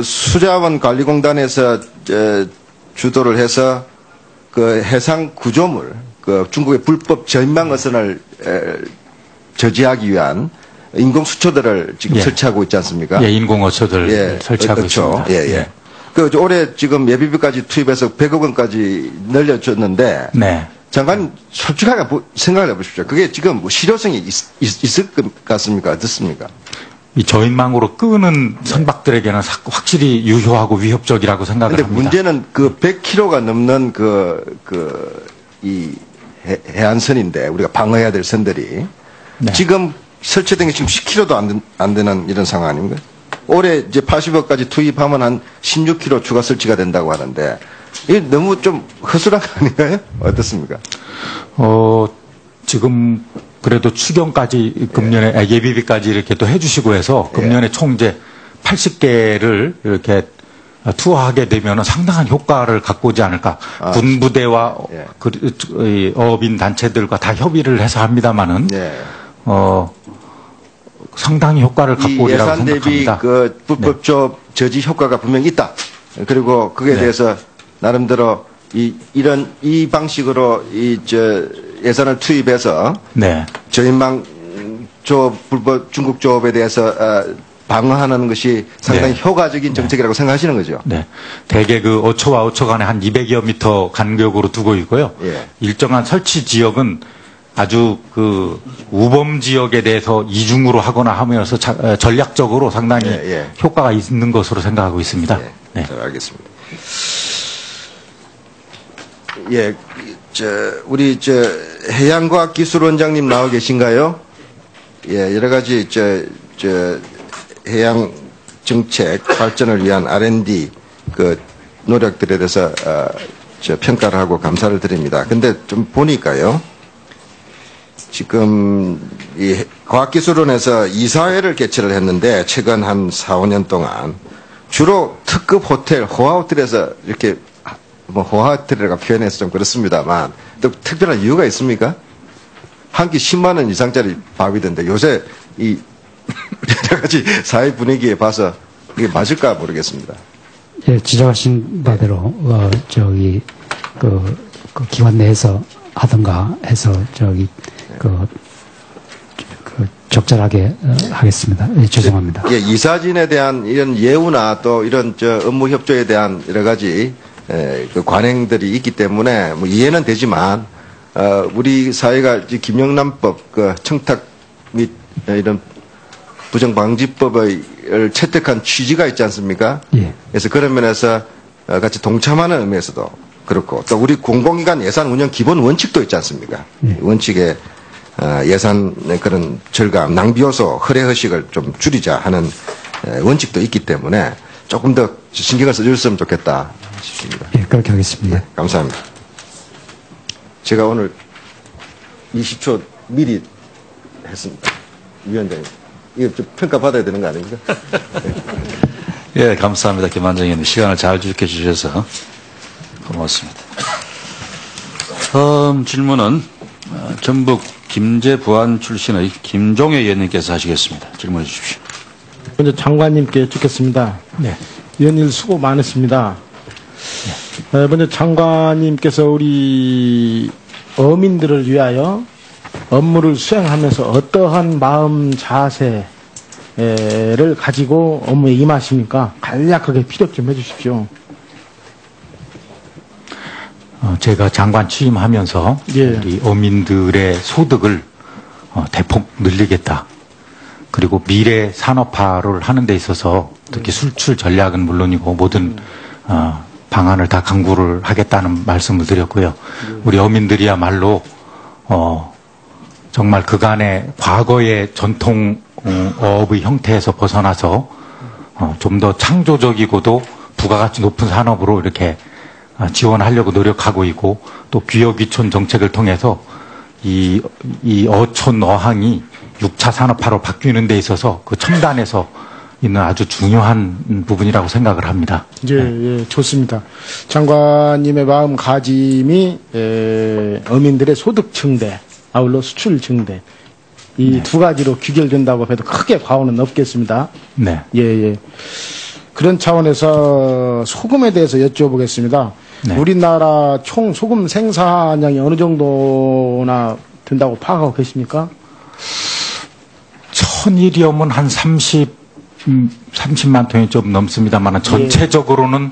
수자원 관리공단에서 주도를 해서 그 해상 구조물 그 중국의 불법 전망 어선을 저지하기 위한 인공 수초들을 지금 예. 설치하고 있지 않습니까? 예, 인공 어초들 예, 설치하고 그렇죠. 있습니다. 예, 예. 그 올해 지금 예비비까지 투입해서 100억 원까지 늘려줬는데 네. 장관 솔직하게 생각을 해보십시오. 그게 지금 실효성이 있을 것 같습니까? 어떻습니까? 이 저인망으로 끄는 선박들에게는 확실히 유효하고 위협적이라고 생각을 근데 합니다. 문제는 그 100km가 넘는 이 해안선인데 우리가 방어해야 될 선들이 네. 지금 설치된 게 지금 10km도 안 되는 이런 상황 아닙니까? 올해 이제 80억까지 투입하면 한 16km 추가 설치가 된다고 하는데 이게 너무 좀 허술한 거 아닌가요? 어떻습니까? 지금 그래도 추경까지 금년에 예비비까지 이렇게 또 해주시고 해서 금년에 총 이제 80개를 이렇게 투하하게 되면은 상당한 효과를 갖고 오지 않을까. 군부대와 예. 이 어업인 단체들과 다 협의를 해서 합니다만은 네. 상당히 효과를 이 갖고 오리라고 예산 대비 생각합니다. 그 불법 조업 저지 효과가 분명히 있다. 그리고 그에 네. 대해서 나름대로 이 방식으로 예산을 투입해서 네. 저인망 조업 불법 중국 조업에 대해서 방어하는 것이 상당히 네. 효과적인 정책이라고 생각하시는 거죠. 네. 대개 그 어초와 어초 간에 한 200여 미터 간격으로 두고 있고요. 예. 일정한 설치 지역은 아주 그 우범 지역에 대해서 이중으로 하거나 하면서 전략적으로 상당히 예, 예. 효과가 있는 것으로 생각하고 있습니다. 예, 네. 잘 알겠습니다. 예, 우리 해양과학기술원장님 나와 계신가요? 예, 여러 가지 해양 정책 발전을 위한 R&D 그 노력들에 대해서 평가를 하고 감사를 드립니다. 근데 좀 보니까요. 지금 이 과학기술원에서 이사회를 개최를 했는데 최근 한 4, 5년 동안 주로 특급 호텔, 호화호텔에서 이렇게 뭐 호화호텔이라고 표현해서 좀 그렇습니다만 또 특별한 이유가 있습니까? 한 끼 10만 원 이상짜리 밥이던데 요새 이 여러 가지 사회 분위기에 봐서 이게 맞을까 모르겠습니다. 예, 지적하신 바대로 그 기관 내에서 하던가 해서 적절하게 하겠습니다. 예, 죄송합니다. 예, 이사진에 대한 이런 예우나 또 이런 업무 협조에 대한 여러 가지 그 관행들이 있기 때문에 뭐 이해는 되지만 우리 사회가 김영란법 그 청탁 및 이런 부정방지법을 채택한 취지가 있지 않습니까? 예. 그래서 그런 면에서 같이 동참하는 의미에서도 그렇고 또 우리 공공기관 예산 운영 기본 원칙도 있지 않습니까? 예. 원칙에 예산의 그런 절감, 낭비 요소, 허례 허식을 좀 줄이자 하는 원칙도 있기 때문에 조금 더 신경을 써주셨으면 좋겠다 싶습니다. 예, 그렇게 하겠습니다. 네, 감사합니다. 제가 오늘 20초 미리 했습니다. 위원장님. 이거 좀 평가받아야 되는 거 아닙니까? 예, 감사합니다. 김한정님. 시간을 잘 지켜주셔서 고맙습니다. 다음 질문은 전북 김제부안 출신의 김종혜 의원님께서 하시겠습니다. 질문해 주십시오. 먼저 장관님께 여쭙겠습니다. 네. 위원님 수고 많으십니다. 먼저 장관님께서 우리 어민들을 위하여 업무를 수행하면서 어떠한 마음 자세를 가지고 업무에 임하십니까? 간략하게 피력 좀 해주십시오. 제가 장관 취임하면서 예. 우리 어민들의 소득을 대폭 늘리겠다. 그리고 미래 산업화를 하는 데 있어서 특히 수출 전략은 물론이고 모든 방안을 다 강구를 하겠다는 말씀을 드렸고요. 우리 어민들이야말로 정말 그간의 과거의 전통 어업의 형태에서 벗어나서 좀 더 창조적이고도 부가가치 높은 산업으로 이렇게 지원하려고 노력하고 있고 또 귀여귀촌 정책을 통해서 이 어촌 어항이 6차 산업화로 바뀌는 데 있어서 그 첨단에서 있는 아주 중요한 부분이라고 생각을 합니다. 예, 예, 좋습니다. 장관님의 마음가짐이 어민들의 소득 증대, 아울러 수출 증대 이 두 가지로 귀결된다고 해도 크게 과오는 없겠습니다. 네. 예, 예. 그런 차원에서 소금에 대해서 여쭤보겠습니다. 네. 우리나라 총 소금 생산량이 어느 정도나 된다고 파악하고 계십니까? 천일이면 한 30만 톤이 좀 넘습니다만 전체적으로는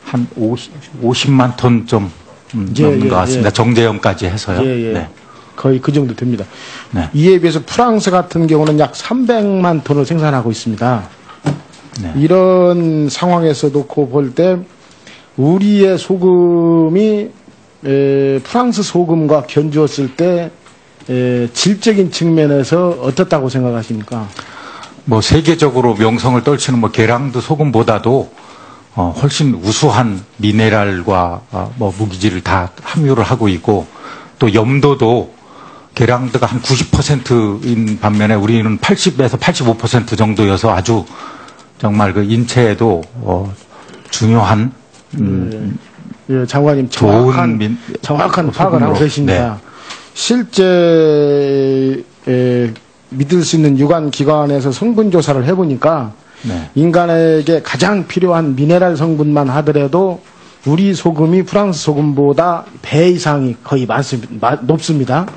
한 50만 톤 좀 넘는 것 같습니다. 정제염까지 해서요. 예, 예. 네. 거의 그 정도 됩니다. 네. 이에 비해서 프랑스 같은 경우는 약 300만 톤을 생산하고 있습니다. 네. 이런 상황에서 놓고 볼 때 우리의 소금이 프랑스 소금과 견주었을 때 질적인 측면에서 어떻다고 생각하십니까? 뭐 세계적으로 명성을 떨치는 뭐 계량도 소금보다도 훨씬 우수한 미네랄과 뭐 무기질을 다 함유를 하고 있고 또 염도도 계량도가 한 90%인 반면에 우리는 80에서 85% 정도여서 아주 정말 그 인체에도 소중한 예, 장관님 좋은 정확한 파악을 하고 소금으로. 계십니다. 네. 실제 믿을 수 있는 유관 기관에서 성분 조사를 해보니까 네. 인간에게 가장 필요한 미네랄 성분만 하더라도 우리 소금이 프랑스 소금보다 배 이상이 거의 높습니다.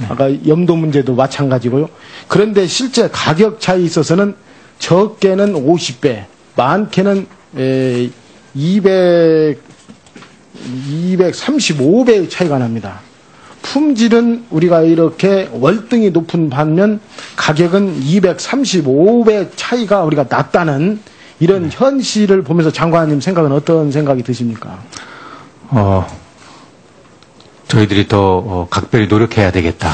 아까 염도 문제도 마찬가지고요. 그런데 실제 가격 차이에 있어서는 적게는 50배, 많게는 235배의 차이가 납니다. 품질은 우리가 이렇게 월등히 높은 반면 가격은 235배 차이가 우리가 낮다는 이런 현실을 보면서 장관님 생각은 어떤 생각이 드십니까? 저희들이 더 각별히 노력해야 되겠다.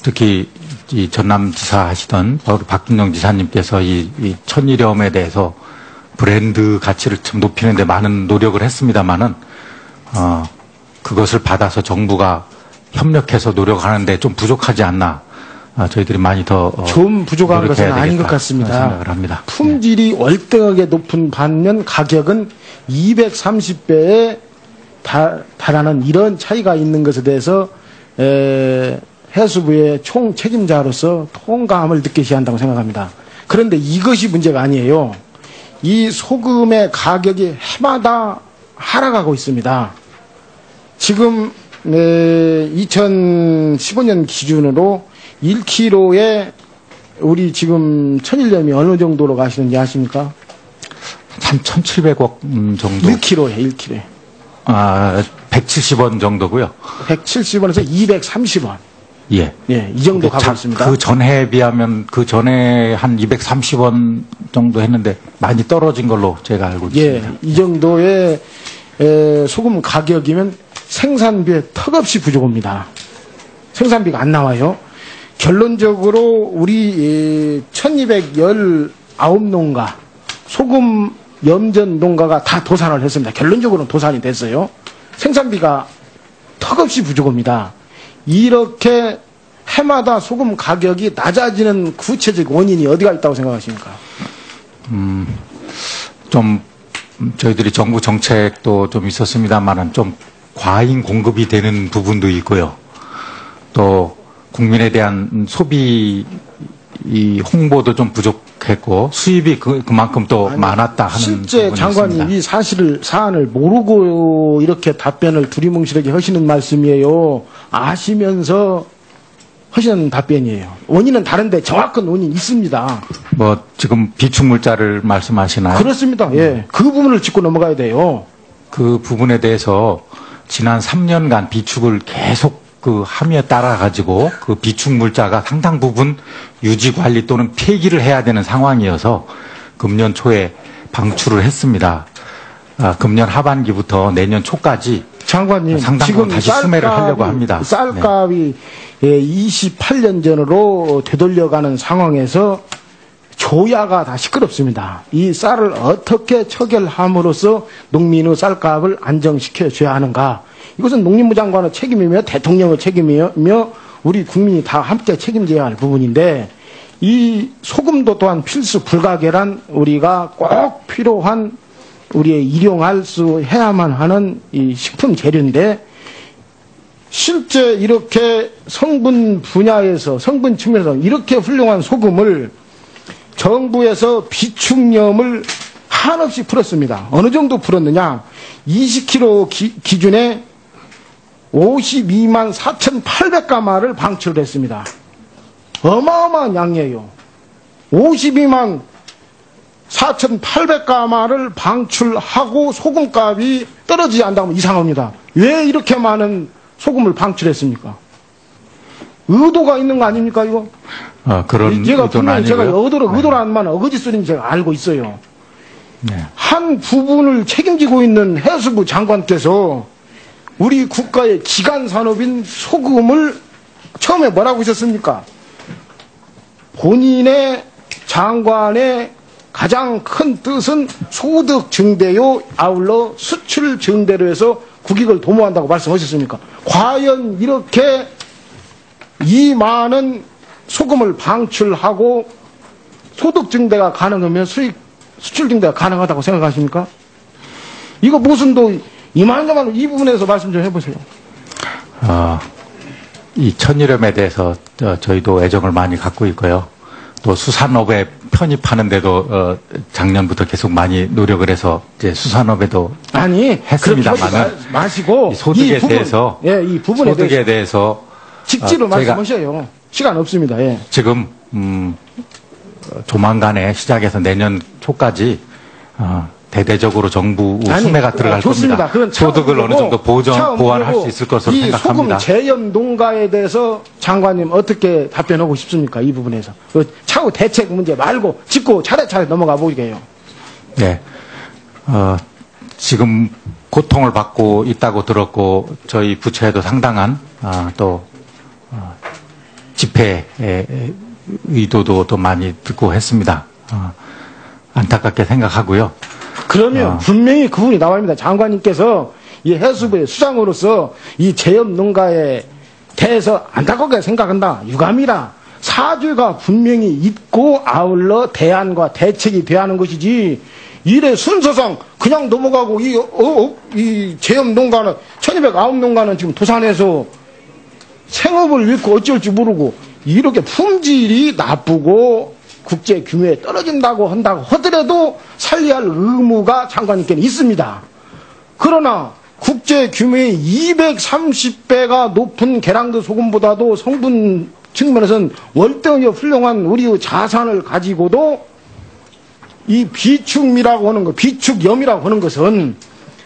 특히 이 전남지사 하시던 박준영 지사님께서 이 천일염에 대해서 브랜드 가치를 좀 높이는 데 많은 노력을 했습니다마는 그것을 받아서 정부가 협력해서 노력하는데 좀 부족하지 않나. 저희들이 많이 더 좀 부족한 것은 아닌 것 같습니다. 생각을 합니다. 품질이 월등하게 높은 반면 가격은 230배에 달하는 이런 차이가 있는 것에 대해서 해수부의 총 책임자로서 통감을 느끼셔야 한다고 생각합니다. 그런데 이것이 문제가 아니에요. 이 소금의 가격이 해마다 하락하고 있습니다. 지금 2015년 기준으로 1kg에 우리 지금 천일염이 어느 정도로 가시는지 아십니까? 한 1,700억 정도. 1kg에 1kg에. 170원 정도고요. 170원에서 230원. 예. 예, 이 정도 가고 있습니다. 그 전해에 비하면 그 전에 한 230원 정도 했는데 많이 떨어진 걸로 제가 알고 있습니다. 예, 이 정도의 소금 가격이면 생산비에 턱없이 부족합니다. 생산비가 안 나와요. 결론적으로 우리 1219농가 소금 염전 농가가 다 도산을 했습니다. 결론적으로는 도산이 됐어요. 생산비가 턱없이 부족합니다. 이렇게 해마다 소금 가격이 낮아지는 구체적 원인이 어디가 있다고 생각하십니까? 좀 저희들이 정부 정책도 좀 있었습니다만은 좀 과잉 공급이 되는 부분도 있고요. 또 국민에 대한 소비 이 홍보도 좀 부족했고 수입이 그만큼 또 많았다 하는 실제 부분이 장관님 있습니다. 이 사안을 모르고 이렇게 답변을 두리뭉실하게 하시는 말씀이에요. 아시면서 하시는 답변이에요. 원인은 다른데 정확한 원인이 있습니다. 뭐 지금 비축물자를 말씀하시나요? 그렇습니다. 예, 그 부분을 짚고 넘어가야 돼요. 그 부분에 대해서 지난 3년간 비축을 계속 그 함에 따라 가지고 그 비축 물자가 상당 부분 유지 관리 또는 폐기를 해야 되는 상황이어서 금년 초에 방출을 했습니다. 금년 하반기부터 내년 초까지 장관님 상당 지금 부분 다시 수매를 하려고 합니다. 쌀값이 28년 전으로 되돌려가는 상황에서 조야가 다 시끄럽습니다. 이 쌀을 어떻게 처결함으로써 농민의 쌀값을 안정시켜 줘야 하는가? 이것은 농림부 장관의 책임이며 대통령의 책임이며 우리 국민이 다 함께 책임져야 할 부분인데 이 소금도 또한 필수 불가결한 우리가 꼭 필요한 우리의 일용할 수 해야만 하는 이 식품 재료인데 실제 이렇게 성분 분야에서 성분 측면에서 이렇게 훌륭한 소금을 정부에서 비축염을 한없이 풀었습니다. 어느 정도 풀었느냐? 20kg 기준에 52만 4,800가마를 방출을 했습니다. 어마어마한 양이에요. 52만 4,800가마를 방출하고 소금값이 떨어지지 않다면 이상합니다. 왜 이렇게 많은 소금을 방출했습니까? 의도가 있는 거 아닙니까, 이거? 그런 제가 의도는 분명히 제가 아니고요. 의도로 안 만한 어거지 소리는 제가 알고 있어요. 네. 한 부분을 책임지고 있는 해수부 장관께서 우리 국가의 기간 산업인 소금을 처음에 뭐라고 하셨습니까? 본인의 장관의 가장 큰 뜻은 소득 증대요 아울러 수출 증대로 해서 국익을 도모한다고 말씀하셨습니까? 과연 이렇게 이 많은 소금을 방출하고 소득 증대가 가능하면 수출 증대가 가능하다고 생각하십니까? 이거 무슨 이만저만 이 부분에서 말씀 좀 해보세요. 이 천일염에 대해서 저희도 애정을 많이 갖고 있고요. 또 수산업에 편입하는데도 작년부터 계속 많이 노력을 해서 이제 수산업에도 했습니다만은 마시고 이 소득에 대해서 이 부분에 소득에 대해서 직지로 저희가 말씀하셔요. 시간 없습니다. 예. 지금 조만간에 시작해서 내년 초까지 대대적으로 정부 아니, 수매가 들어갈 좋습니다. 겁니다. 그건 소득을 어느 정도 차원 보완할 문제고 수 있을 것으로 이 생각합니다. 소금 제염 농가에 대해서 장관님 어떻게 답변하고 싶습니까? 이 부분에서. 그 차후 대책 문제 말고 짚고 차례차례 넘어가 보게요. 네. 지금 고통을 받고 있다고 들었고 저희 부처에도 상당한 집회 의도도 또 많이 듣고 했습니다. 안타깝게 생각하고요. 그러면 분명히 그분이 나옵니다. 장관님께서 이 해수부의 수장으로서 이 제염 농가에 대해서 안타깝게 생각한다. 유감이다. 사죄가 분명히 있고 아울러 대안과 대책이 돼야 하는 것이지 이래 순서상 그냥 넘어가고 이 제염 농가는 1209 농가는 지금 도산에서 생업을 잃고 어쩔 줄 모르고 이렇게 품질이 나쁘고 국제 규모에 떨어진다고 한다고 하더라도 살려야 할 의무가 장관님께는 있습니다. 그러나 국제 규모의 230배가 높은 계량도 소금보다도 성분 측면에서는 월등히 훌륭한 우리의 자산을 가지고도 이 비축미라고 하는 것, 비축염이라고 하는 것은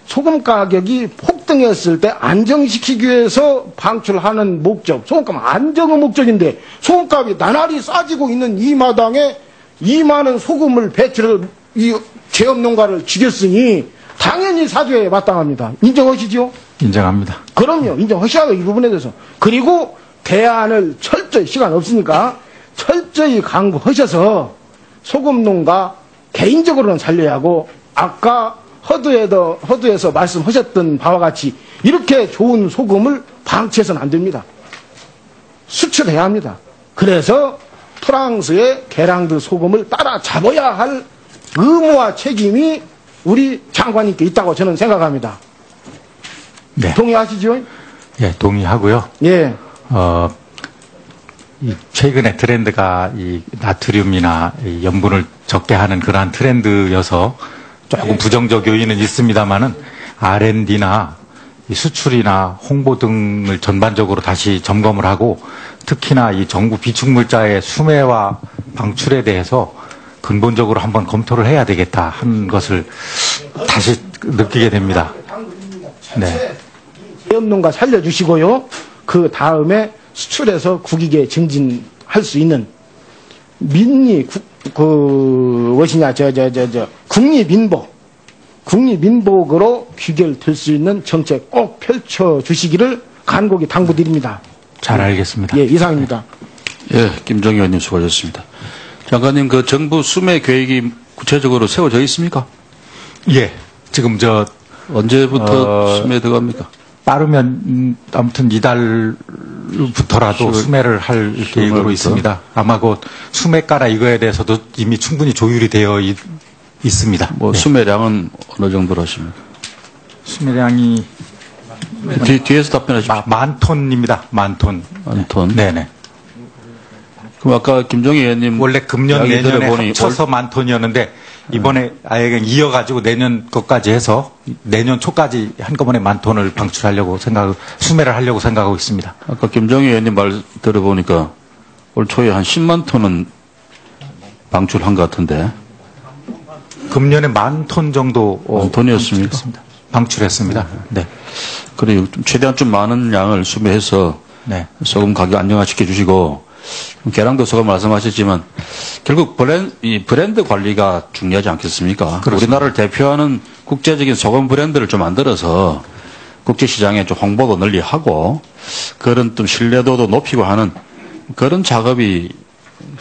소금 가격이 폭등했을 때 안정시키기 위해서 방출하는 목적, 소금값 안정의 목적인데 소금값이 나날이 싸지고 있는 이 마당에 이 많은 소금을 배출을 이 제염농가를 죽였으니 당연히 사죄에 마땅합니다. 인정하시죠? 인정합니다. 그럼요. 인정하셔야 이 부분에 대해서. 그리고 대안을 철저히 시간 없으니까 철저히 강구하셔서 소금농가 개인적으로는 살려야 하고 아까 허드에서 말씀하셨던 바와 같이 이렇게 좋은 소금을 방치해서는 안 됩니다. 수출해야 합니다. 그래서 프랑스의 게랑드 소금을 따라잡아야 할 의무와 책임이 우리 장관님께 있다고 저는 생각합니다. 네. 동의하시죠? 예, 동의하고요. 예. 이 최근에 트렌드가 이 나트륨이나 이 염분을 적게 하는 그러한 트렌드여서 조금 부정적 요인은 있습니다만은 R&D나 이 수출이나 홍보 등을 전반적으로 다시 점검을 하고 특히나 이 정부 비축물자의 수매와 방출에 대해서 근본적으로 한번 검토를 해야 되겠다 하는 것을 다시 느끼게 됩니다. 네. 제염농가 살려주시고요. 그 다음에 수출해서 국익에 증진할 수 있는 국리민복으로 귀결될 수 있는 정책 꼭 펼쳐주시기를 간곡히 당부드립니다. 잘 알겠습니다. 예, 이상입니다. 예, 김정희 의원님 수고하셨습니다. 장관님, 그 정부 수매 계획이 구체적으로 세워져 있습니까? 예, 지금 언제부터 수매 들어갑니까? 빠르면 아무튼 이달부터라도 수매를 할 계획으로 있습니다. 아마 곧 수매가나 이거에 대해서도 이미 충분히 조율이 되어 있습니다. 뭐 네. 수매량은 어느 정도로 하십니까? 수매량이 뒤에서 답변하십시오. 만 톤입니다. 만 톤. 만 톤. 네네. 그럼 아까 김정희 의원님 원래 금년 이야기 내년에 들어보니 합쳐서 만 톤이었는데 이번에 아예 그냥 이어가지고 내년 것까지 해서 내년 초까지 한꺼번에 만 톤을 방출하려고 수매를 하려고 생각하고 있습니다. 아까 김정희 의원님 말 들어보니까 올 초에 한 10만 톤은 방출한 것 같은데. 금년에 만 톤 정도 만 톤이었습니까? 방출했습니다. 네. 그래 최대한 좀 많은 양을 수매해서 네. 소금 가격 안정화시켜 주시고 계량도 소금 말씀하셨지만 결국 브랜드 관리가 중요하지 않겠습니까? 그렇습니다. 우리나라를 대표하는 국제적인 소금 브랜드를 좀 만들어서 국제시장에 좀 홍보도 널리 하고 그런 좀 신뢰도도 높이고 하는 그런 작업이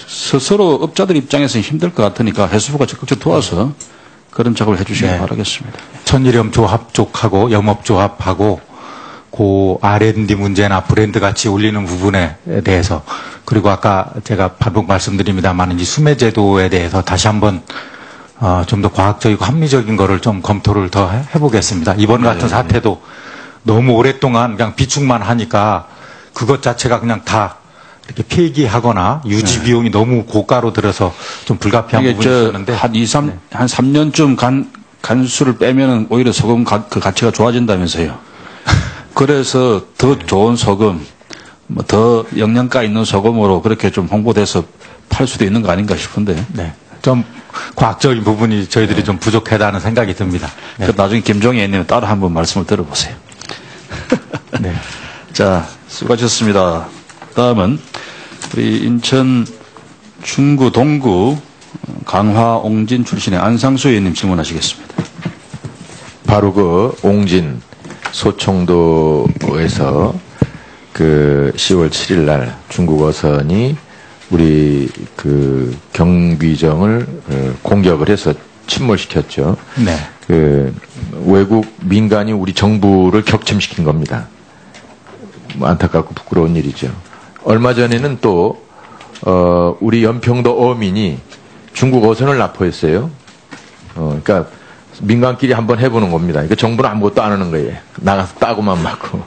스스로 업자들 입장에서는 힘들 것 같으니까 해수부가 적극적으로 도와서 그런 작업을 해주시기 네. 바라겠습니다. 천일염 조합 쪽하고 염업조합하고 그 R&D 문제나 브랜드 가치 올리는 부분에 대해서 그리고 아까 제가 반복 말씀드립니다만 이 수매 제도에 대해서 다시 한번 좀 더 과학적이고 합리적인 거를 좀 검토를 더 해보겠습니다. 이번 같은 사태도 너무 오랫동안 그냥 비축만 하니까 그것 자체가 그냥 다 이렇게 폐기하거나 유지 비용이 너무 고가로 들어서 좀 불가피한 부분이 있었는데 한 3년쯤 간수를 빼면은 오히려 소금 그 가치가 좋아진다면서요. 그래서 더 좋은 소금, 뭐 더 영양가 있는 소금으로 그렇게 좀 홍보돼서 팔 수도 있는 거 아닌가 싶은데. 네. 좀 과학적인 부분이 저희들이 좀 부족하다는 생각이 듭니다. 네. 그 나중에 김종희 의원님 따로 한번 말씀을 들어보세요. 네. 자, 수고하셨습니다. 다음은 우리 인천 중구 동구 강화 옹진 출신의 안상수 의원님 질문하시겠습니다. 바로 그 옹진 소청도에서 그 10월 7일 날 중국 어선이 우리 그 경비정을 공격을 해서 침몰시켰죠. 네. 그 외국 민간이 우리 정부를 격침시킨 겁니다. 뭐 안타깝고 부끄러운 일이죠. 얼마 전에는 또 우리 연평도 어민이 중국 어선을 납포했어요. 그러니까 민간끼리 한번 해보는 겁니다. 그러니까 정부는 아무것도 안 하는 거예요. 나가서 따고만 맞고.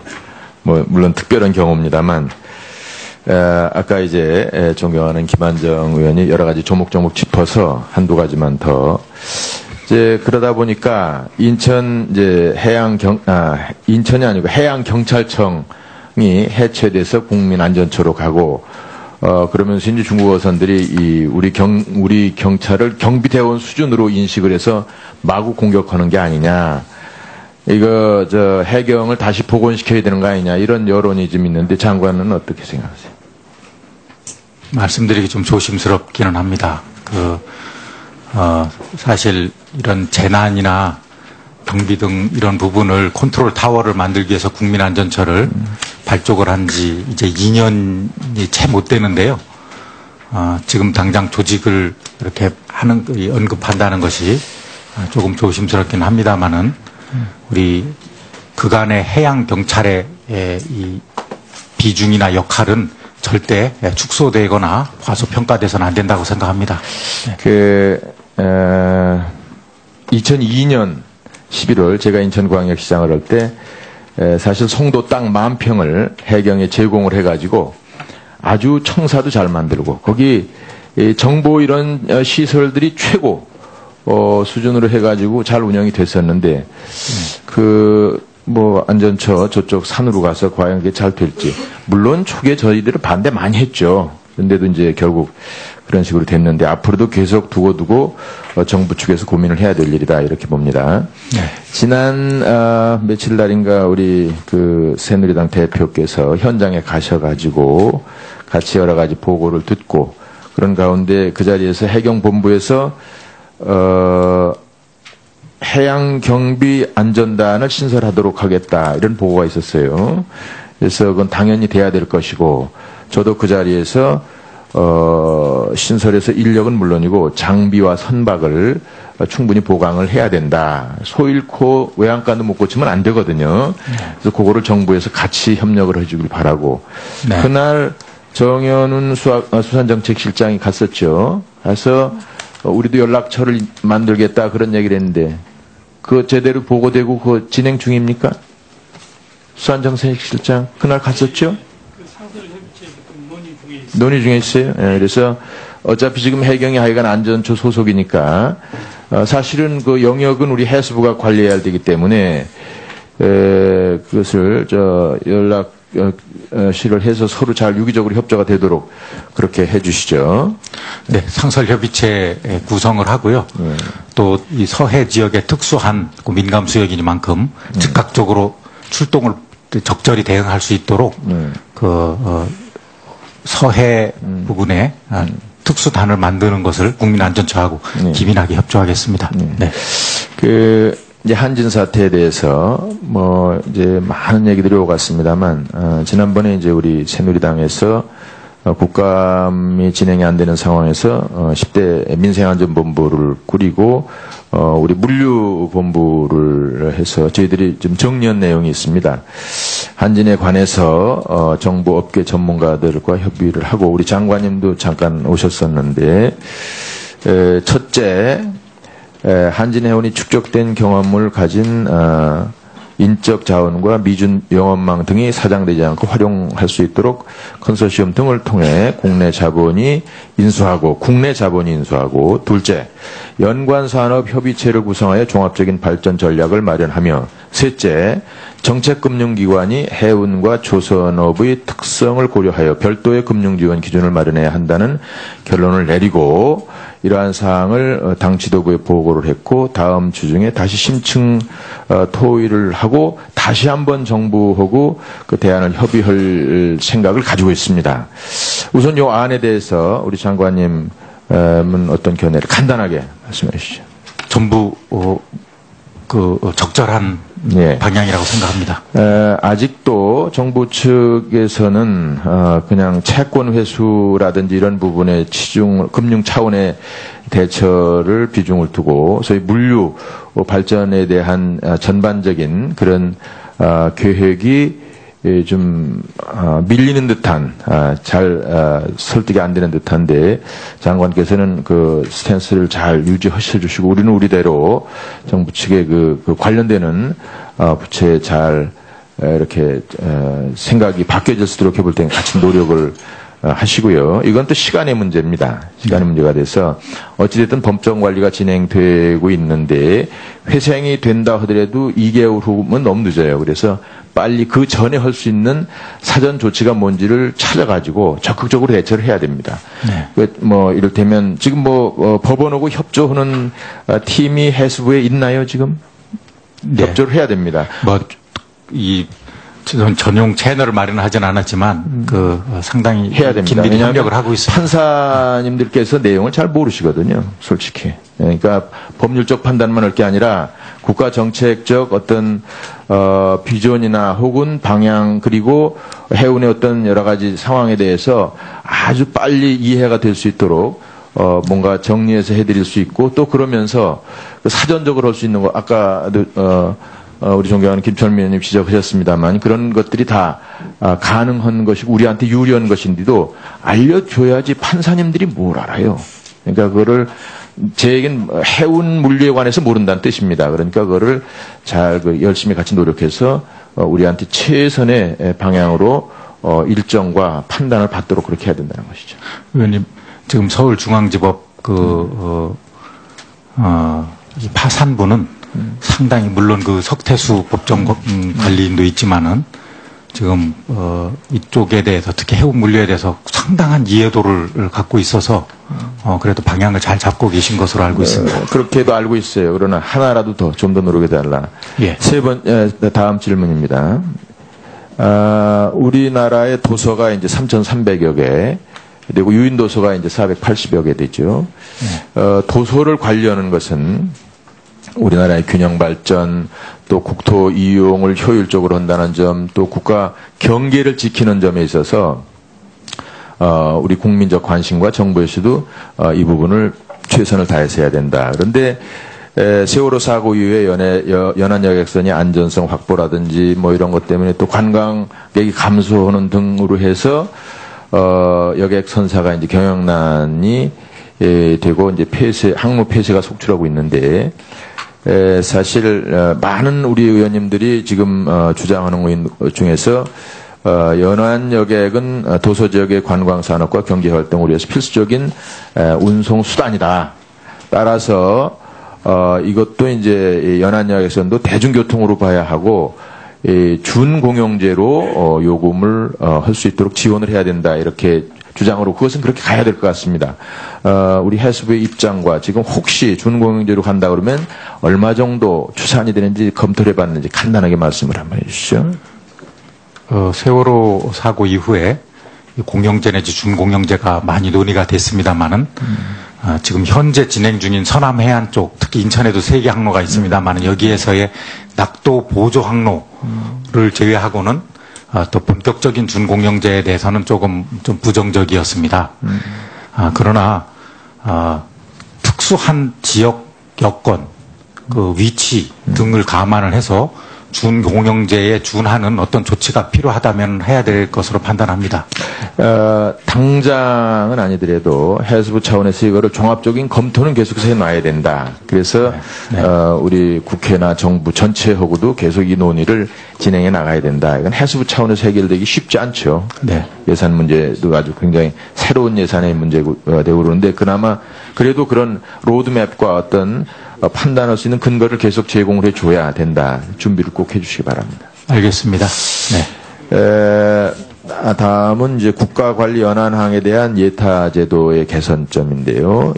뭐 물론 특별한 경우입니다만 아까 이제 존경하는 김한정 의원이 여러 가지 조목조목 짚어서 한두 가지만 더 이제 그러다 보니까 인천 이제 인천이 아니고 해양경찰청이 해체돼서 국민안전처로 가고 그러면서 이제 중국 어선들이 우리 경찰을 경비대원 수준으로 인식을 해서 마구 공격하는 게 아니냐. 이거 해경을 다시 복원시켜야 되는 거 아니냐 이런 여론이 좀 있는데 장관은 어떻게 생각하세요? 말씀드리기 좀 조심스럽기는 합니다. 사실 이런 재난이나 경비 등 이런 부분을 컨트롤 타워를 만들기 위해서 국민안전처를 발족을 한 지 이제 2년이 채 못 되는데요. 지금 당장 조직을 이렇게 언급한다는 것이 조금 조심스럽긴 합니다만은 우리 그간의 해양 경찰의 이 비중이나 역할은 절대 축소되거나 과소평가돼서는 안 된다고 생각합니다. 네. 2002년 11월 제가 인천광역시장을 할 때 사실 송도 땅 10,000평을 해경에 제공을 해가지고 아주 청사도 잘 만들고 거기 정보 이런 시설들이 최고 수준으로 해가지고 잘 운영이 됐었는데 뭐 안전처 저쪽 산으로 가서 과연 그게 잘 될지 물론 초기에 저희들은 반대 많이 했죠. 그런데도 이제 결국 그런 식으로 됐는데 앞으로도 계속 두고 정부 측에서 고민을 해야 될 일이다 이렇게 봅니다. 네. 지난 며칠 날인가 우리 그 새누리당 대표께서 현장에 가셔가지고 같이 여러 가지 보고를 듣고 그런 가운데 그 자리에서 해경본부에서 해양경비안전단을 신설하도록 하겠다 이런 보고가 있었어요. 그래서 그건 당연히 돼야 될 것이고 저도 그 자리에서 신설해서 인력은 물론이고 장비와 선박을 충분히 보강을 해야 된다. 소 잃고 외양간도 못 고치면 안 되거든요. 그래서 그거를 정부에서 같이 협력을 해주길 바라고. 네. 그날 정현훈 수산정책실장이 갔었죠. 가서 우리도 연락처를 만들겠다 그런 얘기를 했는데 그거 제대로 보고되고 그거 진행 중입니까? 수산정책실장 그날 갔었죠? 논의 중에 있어요. 예, 그래서 어차피 지금 해경이 하여간 안전처 소속이니까 사실은 그 영역은 우리 해수부가 관리해야 되기 때문에 그것을 연락실을 해서 서로 잘 유기적으로 협조가 되도록 그렇게 해주시죠. 네, 상설협의체 구성을 하고요. 또 이 서해 지역의 특수한 민감 수역이니만큼 즉각적으로 출동을 적절히 대응할 수 있도록 서해 부근에 특수단을 만드는 것을 국민안전처하고 기민하게 협조하겠습니다. 네. 이제 한진 사태에 대해서 뭐 이제 많은 얘기들이 오갔습니다만 지난번에 이제 우리 새누리당에서 국감이 진행이 안 되는 상황에서 10대 민생안전본부를 꾸리고 우리 물류본부를 해서 저희들이 좀 정리한 내용이 있습니다. 한진에 관해서 정부 업계 전문가들과 협의를 하고 우리 장관님도 잠깐 오셨었는데 첫째 한진해운이 축적된 경험을 가진 인적 자원과 미준 영업망 등이 사장되지 않고 활용할 수 있도록 컨소시엄 등을 통해 국내 자본이 인수하고 둘째 연관 산업 협의체를 구성하여 종합적인 발전 전략을 마련하며 셋째, 정책금융기관이 해운과 조선업의 특성을 고려하여 별도의 금융지원 기준을 마련해야 한다는 결론을 내리고 이러한 사항을 당 지도부에 보고를 했고 다음 주 중에 다시 심층 토의를 하고 다시 한번 정부하고 그 대안을 협의할 생각을 가지고 있습니다. 우선 이 안에 대해서 우리 장관님은 어떤 견해를 간단하게 말씀해 주시죠. 전부 적절한 예. 방향이라고 생각합니다. 아직도 정부 측에서는 그냥 채권 회수라든지 이런 부분에 금융 차원의 대처를 비중을 두고 소위 물류 발전에 대한 전반적인 그런 계획이 좀 밀리는 듯한 잘 설득이 안 되는 듯한데 장관께서는 그 스탠스를 잘 유지하셔 주시고 우리는 우리대로 정부 측의 그 관련되는 부채에 잘 이렇게 생각이 바뀌어질 수 있도록 해볼 때는 같이 노력을 하시고요. 이건 또 시간의 문제입니다. 시간의 문제가 돼서 어찌됐든 법정 관리가 진행되고 있는데 회생이 된다 하더라도 2개월 후면 너무 늦어요. 그래서 빨리 그 전에 할 수 있는 사전 조치가 뭔지를 찾아가지고 적극적으로 대처를 해야 됩니다. 네. 뭐 이를테면 지금 법원하고 협조하는 팀이 해수부에 있나요 지금? 네. 협조를 해야 됩니다. 전용 채널을 마련하진 않았지만 상당히 해야 됩니다. 긴밀히 협력을 하고 있습니다. 판사님들께서 내용을 잘 모르시거든요, 솔직히. 그러니까 법률적 판단만 할 게 아니라 국가 정책적 어떤 비전이나 혹은 방향 그리고 해운의 어떤 여러 가지 상황에 대해서 아주 빨리 이해가 될 수 있도록 뭔가 정리해서 해드릴 수 있고 또 그러면서 사전적으로 할 수 있는 거 아까 우리 존경하는 김철민 의원님 지적하셨습니다만 그런 것들이 다 가능한 것이고 우리한테 유리한 것인데도 알려줘야지 판사님들이 뭘 알아요. 그러니까 그거를 제 얘기는 해운 물류에 관해서 모른다는 뜻입니다. 그러니까 그거를 잘 열심히 같이 노력해서 우리한테 최선의 방향으로 일정과 판단을 받도록 그렇게 해야 된다는 것이죠. 의원님, 지금 서울중앙지법 이 파산부는 상당히 물론 그 석태수 법정 관리인도 있지만은 지금 이쪽에 대해서 특히 해운 물류에 대해서 상당한 이해도를 갖고 있어서 그래도 방향을 잘 잡고 계신 것으로 알고 있습니다. 그렇게도 알고 있어요. 그러나 하나라도 더 좀 더 노력해 달라. 예. 다음 질문입니다. 우리나라의 도서가 이제 3,300여 개, 그리고 유인 도서가 이제 480여 개 되죠. 도서를 관리하는 것은 우리나라의 균형 발전, 또 국토 이용을 효율적으로 한다는 점, 또 국가 경계를 지키는 점에 있어서 우리 국민적 관심과 정부에서도 이 부분을 최선을 다해서 해야 된다. 그런데 세월호 사고 이후에 연안 여객선이 안전성 확보라든지 뭐 이런 것 때문에 또 관광객이 감소하는 등으로 해서 여객선사가 이제 경영난이 되고 이제 항모 폐쇄가 속출하고 있는데 사실 많은 우리 의원님들이 지금 주장하는 것 중에서 연안 여객은 도서 지역의 관광 산업과 경제 활동을 위해서 필수적인 운송 수단이다. 따라서 이것도 이제 연안 여객선도 대중교통으로 봐야 하고 준공영제로 요금을 할 수 있도록 지원을 해야 된다. 이렇게 주장으로 그것은 그렇게 가야 될 것 같습니다. 우리 해수부의 입장과 지금 혹시 준공영제로 간다 그러면 얼마 정도 추산이 되는지 검토를 해봤는지 간단하게 말씀을 한번 해주시죠. 세월호 사고 이후에 공영제 내지 준공영제가 많이 논의가 됐습니다만은 지금 현재 진행 중인 서남해안 쪽, 특히 인천에도 3개 항로가 있습니다만은 여기에서의 낙도 보조 항로를 제외하고는 또 본격적인 준공영제에 대해서는 좀 부정적이었습니다. 그러나 특수한 지역 여건, 그 위치 등을 감안을 해서 준공영제에 준하는 어떤 조치가 필요하다면 해야 될 것으로 판단합니다. 당장은 아니더라도 해수부 차원에서 이거를 종합적인 검토는 계속해서 해놔야 된다. 그래서 우리 국회나 정부 전체하고도 계속 이 논의를 진행해 나가야 된다. 이건 해수부 차원에서 해결되기 쉽지 않죠. 네. 예산 문제도 아주 굉장히 새로운 예산의 문제가 되고 그러는데 그나마 그래도 그런 로드맵과 어떤 판단할 수 있는 근거를 계속 제공을 해줘야 된다. 준비를 꼭 해주시기 바랍니다. 알겠습니다. 네. 다음은 이제 국가관리연한항에 대한 예타제도의 개선점인데요.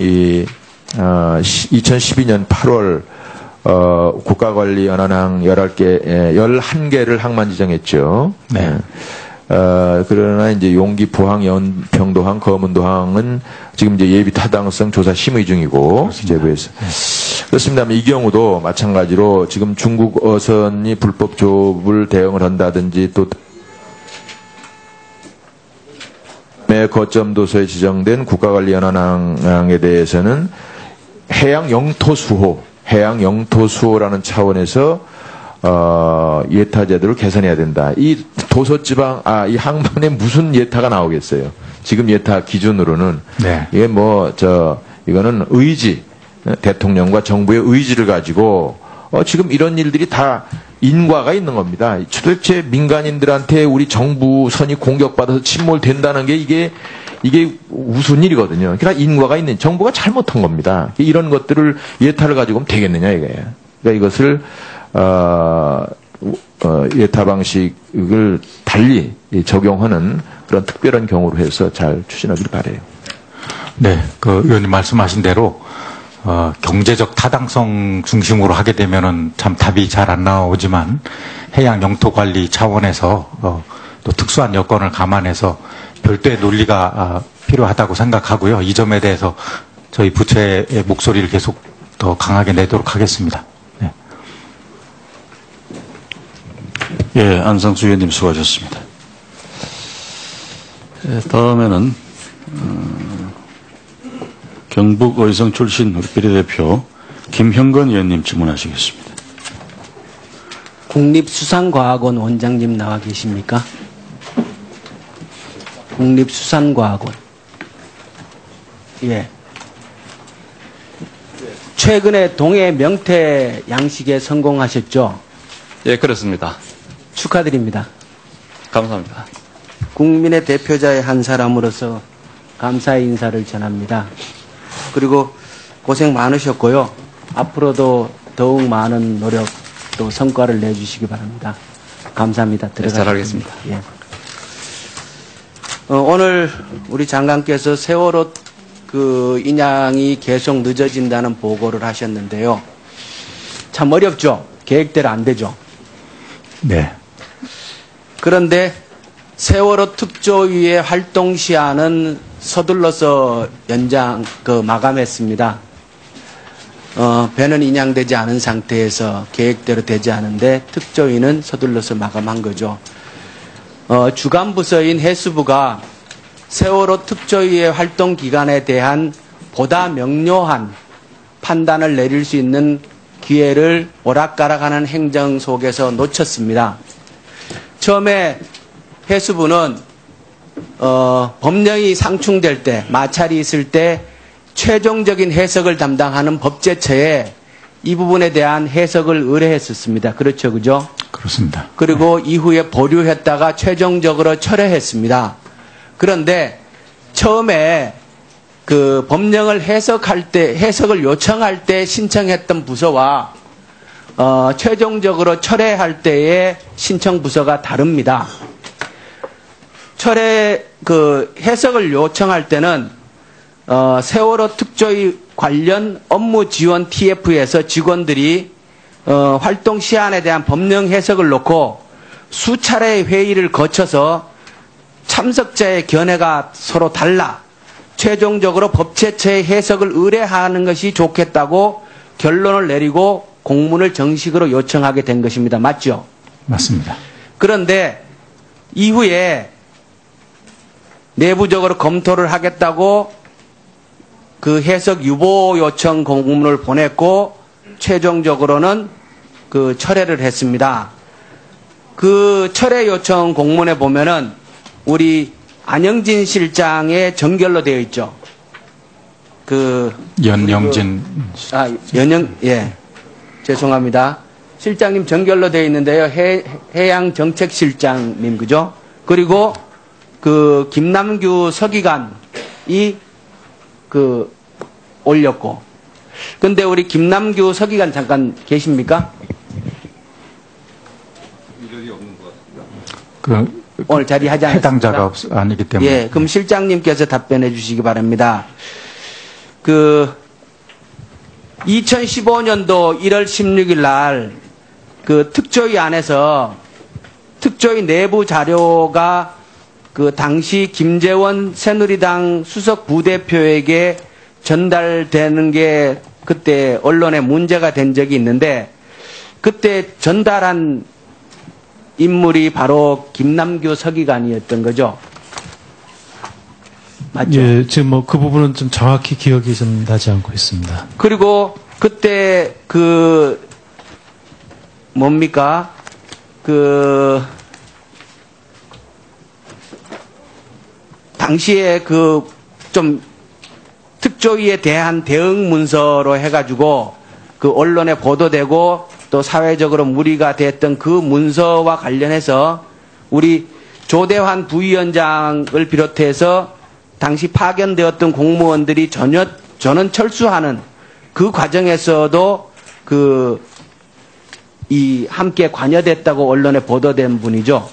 2012년 8월 국가관리연한항 11개를 항만 지정했죠. 네. 그러나 이제 용기, 포항, 연평도항, 거문도항은 지금 이제 예비 타당성 조사 심의 중이고 제부에서 그렇습니다만 이 경우도 마찬가지로 지금 중국 어선이 불법 조업을 대응을 한다든지 또 거점 도서에 지정된 국가관리연한항에 대해서는 해양 영토 수호라는 차원에서 예타 제도를 개선해야 된다. 이 도서지방 이 항만에 무슨 예타가 나오겠어요? 지금 예타 기준으로는 네. 이게 이거는 의지 대통령과 정부의 의지를 가지고 지금 이런 일들이 다 인과가 있는 겁니다. 도대체 민간인들한테 우리 정부 선이 공격받아서 침몰된다는 게 이게 무슨 일이거든요. 그러니까 인과가 있는 정부가 잘못한 겁니다. 이런 것들을 예타를 가지고 하면 되겠느냐 이거예요. 그러니까 이것을 예타 방식을 달리 적용하는 그런 특별한 경우로 해서 잘 추진하길 바라요. 네, 그 의원님 말씀하신 대로 경제적 타당성 중심으로 하게 되면은 참 답이 잘 안 나오지만 해양 영토 관리 차원에서 또 특수한 여건을 감안해서 별도의 논리가 필요하다고 생각하고요. 이 점에 대해서 저희 부처의 목소리를 계속 더 강하게 내도록 하겠습니다. 네. 예, 안상수 의원님 수고하셨습니다. 예, 다음에는 경북 의성 출신 우리 비례대표 김형건 의원님 질문하시겠습니다. 국립수산과학원 원장님 나와 계십니까? 국립수산과학원. 예. 최근에 동해 명태 양식에 성공하셨죠? 예, 그렇습니다. 축하드립니다. 감사합니다. 국민의 대표자의 한 사람으로서 감사의 인사를 전합니다. 그리고 고생 많으셨고요. 앞으로도 더욱 많은 노력 또 성과를 내주시기 바랍니다. 감사합니다. 잘하겠습니다. 예. 오늘 우리 장관께서 세월호 그 인양이 계속 늦어진다는 보고를 하셨는데요. 참 어렵죠. 계획대로 안 되죠. 네. 그런데 세월호 특조위의 활동 시한은 서둘러서 마감했습니다. 배는 인양되지 않은 상태에서 계획대로 되지 않은데 특조위는 서둘러서 마감한 거죠. 주간 부서인 해수부가 세월호 특조위의 활동 기간에 대한 보다 명료한 판단을 내릴 수 있는 기회를 오락가락하는 행정 속에서 놓쳤습니다. 처음에 해수부는 법령이 상충될 때, 마찰이 있을 때 최종적인 해석을 담당하는 법제처에 이 부분에 대한 해석을 의뢰했었습니다. 그렇죠, 그죠? 그렇습니다. 그리고 이후에 보류했다가 최종적으로 철회했습니다. 그런데 처음에 그 법령을 해석을 요청할 때 신청했던 부서와 최종적으로 철회할 때의 신청 부서가 다릅니다. 해석을 요청할 때는 세월호 특조위 관련 업무 지원 TF에서 직원들이 활동 시한에 대한 법령 해석을 놓고 수차례의 회의를 거쳐서 참석자의 견해가 서로 달라 최종적으로 법제처의 해석을 의뢰하는 것이 좋겠다고 결론을 내리고 공문을 정식으로 요청하게 된 것입니다. 맞죠? 맞습니다. 그런데 이후에 내부적으로 검토를 하겠다고 그 해석 유보 요청 공문을 보냈고 최종적으로는 그 철회를 했습니다. 그 철회 요청 공문에 보면은 우리 안영진 실장의 정결로 되어 있죠. 연영진. 예. 죄송합니다. 실장님 정결로 되어 있는데요. 해양정책실장님, 그죠? 그리고 그 김남규 서기관이 그 올렸고, 근데 우리 김남규 서기관 잠깐 계십니까? 오늘 자리하지 않습니까? 해당자가 아니기 때문에. 예, 그럼 실장님께서 답변해 주시기 바랍니다. 2015년도 1월 16일 날 그 특조위 안에서 특조위 내부 자료가 그 당시 김재원 새누리당 수석 부대표에게 전달되는 게 그때 언론에 문제가 된 적이 있는데, 그때 전달한 인물이 바로 김남규 서기관이었던 거죠. 맞죠? 예, 지금 뭐 그 부분은 좀 정확히 기억이 좀 나지 않고 있습니다. 그리고 그때 당시에 좀 특조위에 대한 대응 문서로 해가지고 그 언론에 보도되고 또 사회적으로 물의가 됐던 그 문서와 관련해서 우리 조대환 부위원장을 비롯해서 당시 파견되었던 공무원들이 전원 철수하는 그 과정에서도 함께 관여됐다고 언론에 보도된 분이죠.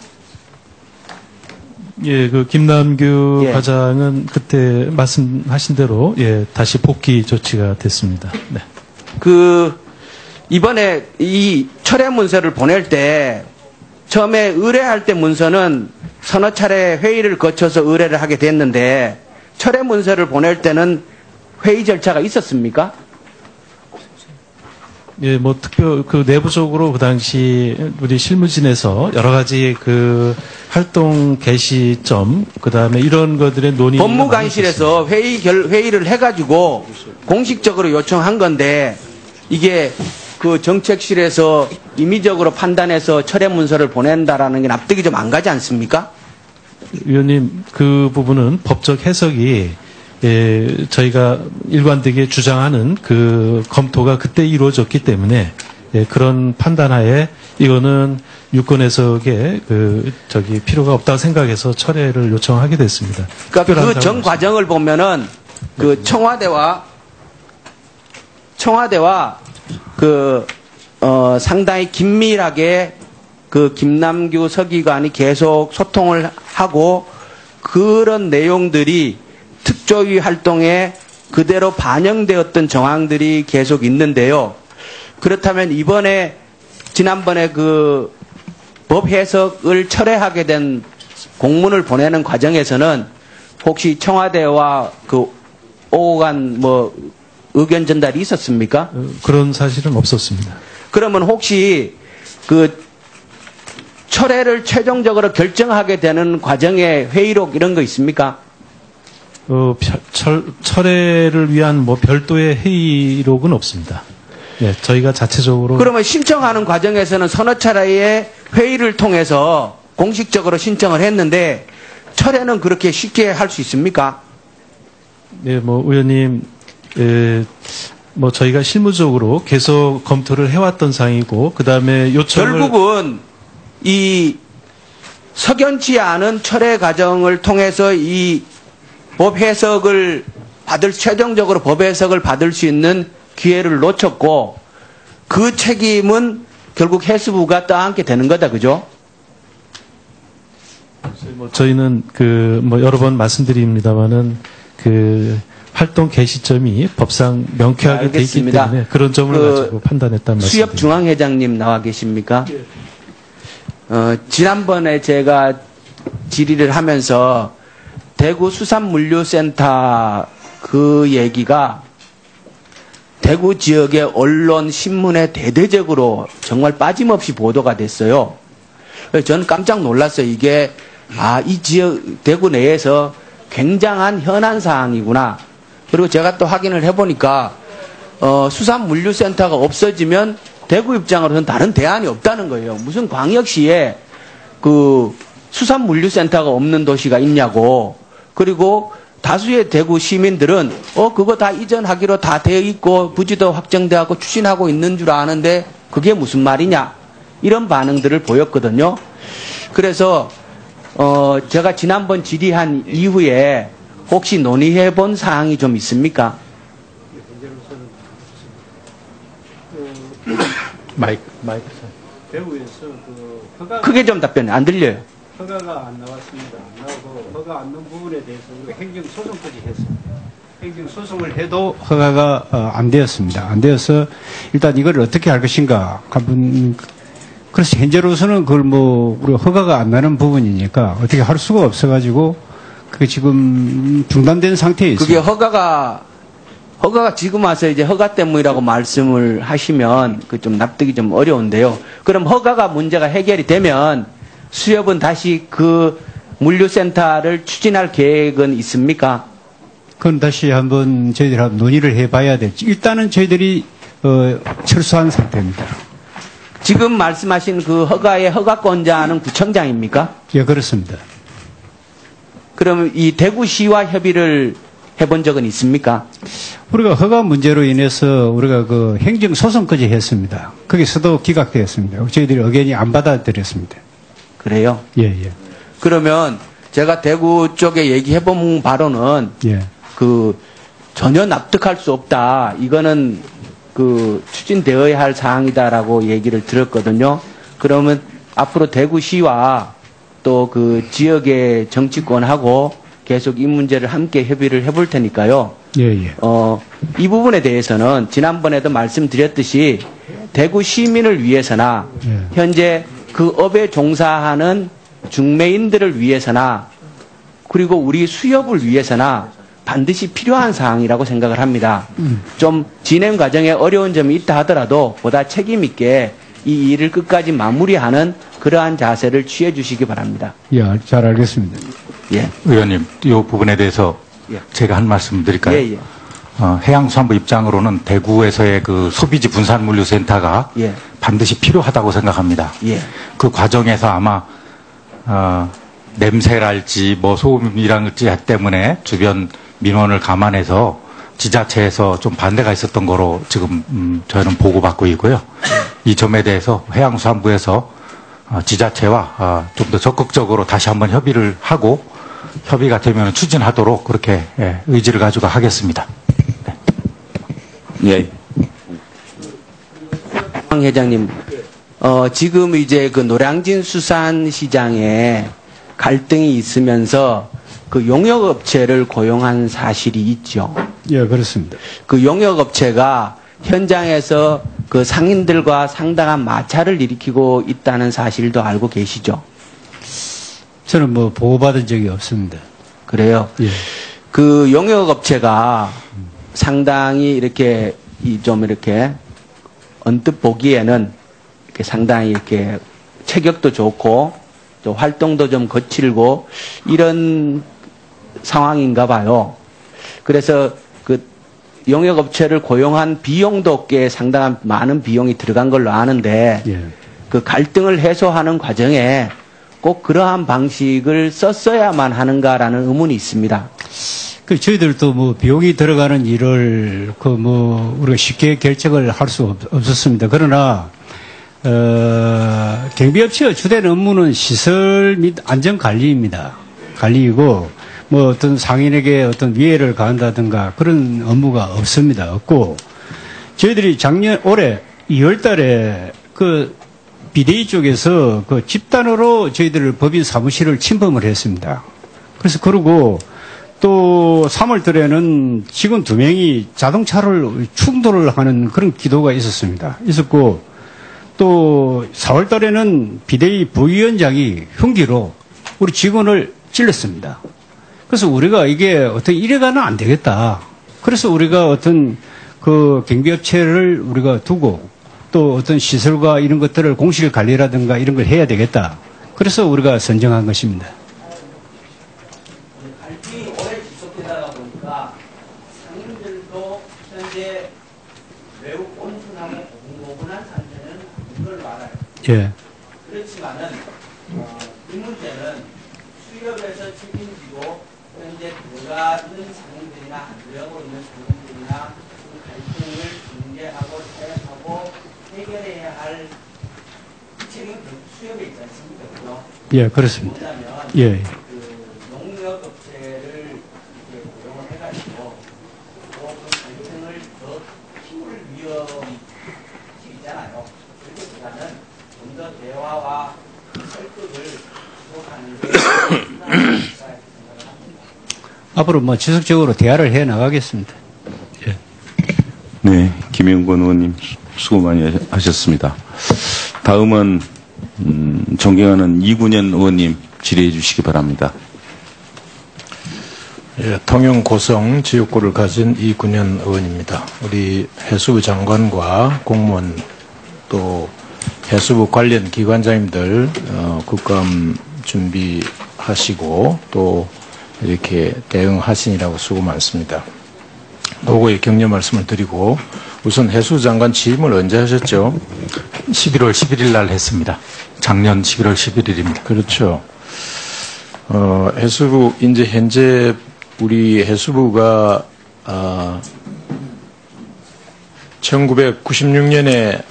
예, 그 김남규 예. 과장은 그때 말씀하신 대로 예, 다시 복귀 조치가 됐습니다. 네. 이번에 이 철회 문서를 보낼 때 처음에 의뢰할 때 문서는 서너 차례 회의를 거쳐서 의뢰를 하게 됐는데, 철회 문서를 보낼 때는 회의 절차가 있었습니까? 예, 뭐 내부적으로 그 당시 우리 실무진에서 여러 가지 그 활동 개시점, 그 다음에 이런 것들의 논의. 법무관실에서 회의를 해가지고 공식적으로 요청한 건데, 이게 그 정책실에서 임의적으로 판단해서 철회 문서를 보낸다라는 게 납득이 좀 안 가지 않습니까? 위원님, 그 부분은 법적 해석이 저희가 일관되게 주장하는 그 검토가 그때 이루어졌기 때문에 그런 판단하에 이거는 유권 해석에 필요가 없다고 생각해서 철회를 요청하게 됐습니다. 그러니까 그 전 과정을 보면은 그 청와대와 상당히 긴밀하게 그 김남규 서기관이 계속 소통을 하고, 그런 내용들이 특조위 활동에 그대로 반영되었던 정황들이 계속 있는데요. 그렇다면 지난번에 그 법 해석을 철회하게 된 공문을 보내는 과정에서는 혹시 청와대와 그 오고 간 의견 전달이 있었습니까? 그런 사실은 없었습니다. 그러면 혹시 그 철회를 최종적으로 결정하게 되는 과정에 회의록 이런 거 있습니까? 철회를 위한 별도의 회의록은 없습니다. 네, 저희가 자체적으로. 그러면 신청하는 과정에서는 서너 차례의 회의를 통해서 공식적으로 신청을 했는데, 철회는 그렇게 쉽게 할 수 있습니까? 네, 의원님, 저희가 실무적으로 계속 검토를 해왔던 사항이고, 그 다음에 요청을. 결국은 이 석연치 않은 철회 과정을 통해서 이 최종적으로 법 해석을 받을 수 있는 기회를 놓쳤고, 그 책임은 결국 해수부가 떠안게 되는 거다, 그죠? 저희는 여러 번 말씀드립니다만은 활동 개시점이 법상 명쾌하게 돼 있기 때문에 그런 점을 가지고 판단했다는 말씀입니다. 수협중앙회장님 나와 계십니까? 지난번에 제가 질의를 하면서 대구 수산물류센터 그 얘기가 대구 지역의 언론, 신문에 대대적으로 정말 빠짐없이 보도가 됐어요. 저는 깜짝 놀랐어요. 이게 이 지역 대구 내에서 굉장한 현안 사항이구나. 그리고 제가 또 확인을 해보니까 수산물류센터가 없어지면 대구 입장으로는 다른 대안이 없다는 거예요. 무슨 광역시에 그 수산물류센터가 없는 도시가 있냐고. 그리고 다수의 대구 시민들은 그거 다 이전하기로 다 되어 있고 부지도 확정되고 추진하고 있는 줄 아는데 그게 무슨 말이냐, 이런 반응들을 보였거든요. 그래서 제가 지난번 질의한 이후에 혹시 논의해 본 사항이 좀 있습니까? 마이크. 배우에서 크게 좀 답변해. 안 들려요. 허가가 안 나왔습니다. 안 나오고 허가 안 나온 부분에 대해서 우리가 행정소송까지 했습니다. 행정소송을 해도 허가가 안 되었습니다. 안 되어서 일단 이걸 어떻게 할 것인가 한번 그래서 현재로서는 그걸 뭐 우리가 허가가 안 나는 부분이니까 어떻게 할 수가 없어가지고 그게 지금 중단된 상태에 있습니다. 그게 허가가 지금 와서 이제 허가 때문이라고 말씀을 하시면 그 좀 납득이 좀 어려운데요. 그럼 허가가 문제가 해결이 되면 수협은 다시 그 물류센터를 추진할 계획은 있습니까? 그건 다시 한번 저희들이 한번 논의를 해봐야 될지. 일단은 저희들이 철수한 상태입니다. 지금 말씀하신 그 허가의 허가권자는 구청장입니까? 예, 그렇습니다. 그럼 이 대구시와 협의를 해본 적은 있습니까? 우리가 허가 문제로 인해서 우리가 그 행정소송까지 했습니다. 거기서도 기각되었습니다. 저희들이 의견이 안 받아들였습니다. 그래요? 예. 그러면 제가 대구 쪽에 얘기해본 바로는 예. 그 전혀 납득할 수 없다. 이거는 그 추진되어야 할 사항이다라고 얘기를 들었거든요. 그러면 앞으로 대구시와 또 그 지역의 정치권하고 계속 이 문제를 함께 협의를 해볼 테니까요. 예. 이 부분에 대해서는 지난번에도 말씀드렸듯이 대구 시민을 위해서나 예. 현재 그 업에 종사하는 중매인들을 위해서나 그리고 우리 수협을 위해서나 반드시 필요한 사항이라고 생각을 합니다. 좀 진행 과정에 어려운 점이 있다 하더라도 보다 책임 있게 이 일을 끝까지 마무리하는 그러한 자세를 취해 주시기 바랍니다. 예, 잘 알겠습니다. 예. 의원님, 이 부분에 대해서 예. 제가 한 말씀 드릴까요? 예. 해양수산부 입장으로는 대구에서의 그 소비지 분산물류센터가 예. 반드시 필요하다고 생각합니다. 예. 그 과정에서 아마 냄새랄지 뭐 소음이랄지 때문에 주변 민원을 감안해서 지자체에서 좀 반대가 있었던 거로 지금 저희는 보고받고 있고요. 이 점에 대해서 해양수산부에서 지자체와 좀 더 적극적으로 다시 한번 협의를 하고 협의가 되면 추진하도록 그렇게 의지를 가지고 하겠습니다. 네. 예. 황 회장님, 지금 이제 그 노량진 수산시장에 갈등이 있으면서 그 용역업체를 고용한 사실이 있죠. 예, 그렇습니다. 그 용역업체가 현장에서 그 상인들과 상당한 마찰을 일으키고 있다는 사실도 알고 계시죠? 저는 뭐 보고받은 적이 없습니다. 그래요? 예. 그 용역업체가 상당히 이렇게 좀 이렇게 언뜻 보기에는 이렇게 상당히 이렇게 체격도 좋고 또 활동도 좀 거칠고 이런 상황인가 봐요. 그래서 그 용역업체를 고용한 비용도 꽤 상당한 많은 비용이 들어간 걸로 아는데 예. 그 갈등을 해소하는 과정에 꼭 그러한 방식을 썼어야만 하는가라는 의문이 있습니다. 그 저희들도 뭐 비용이 들어가는 일을 그 뭐 우리가 쉽게 결정을 할 수 없었습니다. 그러나 경비업체의 주된 업무는 시설 및 안전 관리입니다. 관리이고 뭐 어떤 상인에게 어떤 위해를 가한다든가 그런 업무가 없습니다. 없고 저희들이 올해 2월달에 그 비대위 쪽에서 그 집단으로 저희들 법인 사무실을 침범을 했습니다. 그래서 그러고 또 3월달에는 직원 2명이 자동차를 충돌을 하는 그런 기도가 있었고 또 4월달에는 비대위 부위원장이 흉기로 우리 직원을 찔렀습니다. 그래서 우리가 이게 어떻게 이래가는 안 되겠다. 그래서 우리가 어떤 그 경비업체를 우리가 두고 또 어떤 시설과 이런 것들을 공실 관리라든가 이런 걸 해야 되겠다. 그래서 우리가 선정한 것입니다. 갈등이 오래 지속되다가 보니까 상인들도 현재 매우 온순하고 고분고분한 상태는 아닌 걸로 알아요. 예. 그렇지만은 이 문제는 수협에서 책임지고 현재 들어가는 상인들이나 안 들어가고 있는 상인들이나 그 갈등을 중재하고 타협하고 해결해야 할 수협에 있지 않습니까? 그죠? 예, 그렇습니다. 예. 농력업체를 이렇게 고용을 해가지고 경쟁을 더 키울 위험이 있잖아요. 그렇게보다는 좀 더 대화와 설득을 지속하는 게 생각을 합니다. 앞으로 뭐 지속적으로 대화를 해 나가겠습니다. 네, 김영권 의원님 수고 많이 하셨습니다. 다음은 존경하는 이군현 의원님 질의해 주시기 바랍니다. 예, 통영 고성 지역구를 가진 이군현 의원입니다. 우리 해수부 장관과 공무원 또 해수부 관련 기관장님들 국감 준비하시고 또 이렇게 대응하시느라고 수고 많습니다. 노고의 격려 말씀을 드리고 우선 해수부 장관 취임을 언제 하셨죠? 11월 11일 날 했습니다. 작년 11월 11일입니다. 그렇죠. 해수부 이제 현재 우리 해수부가 1996년에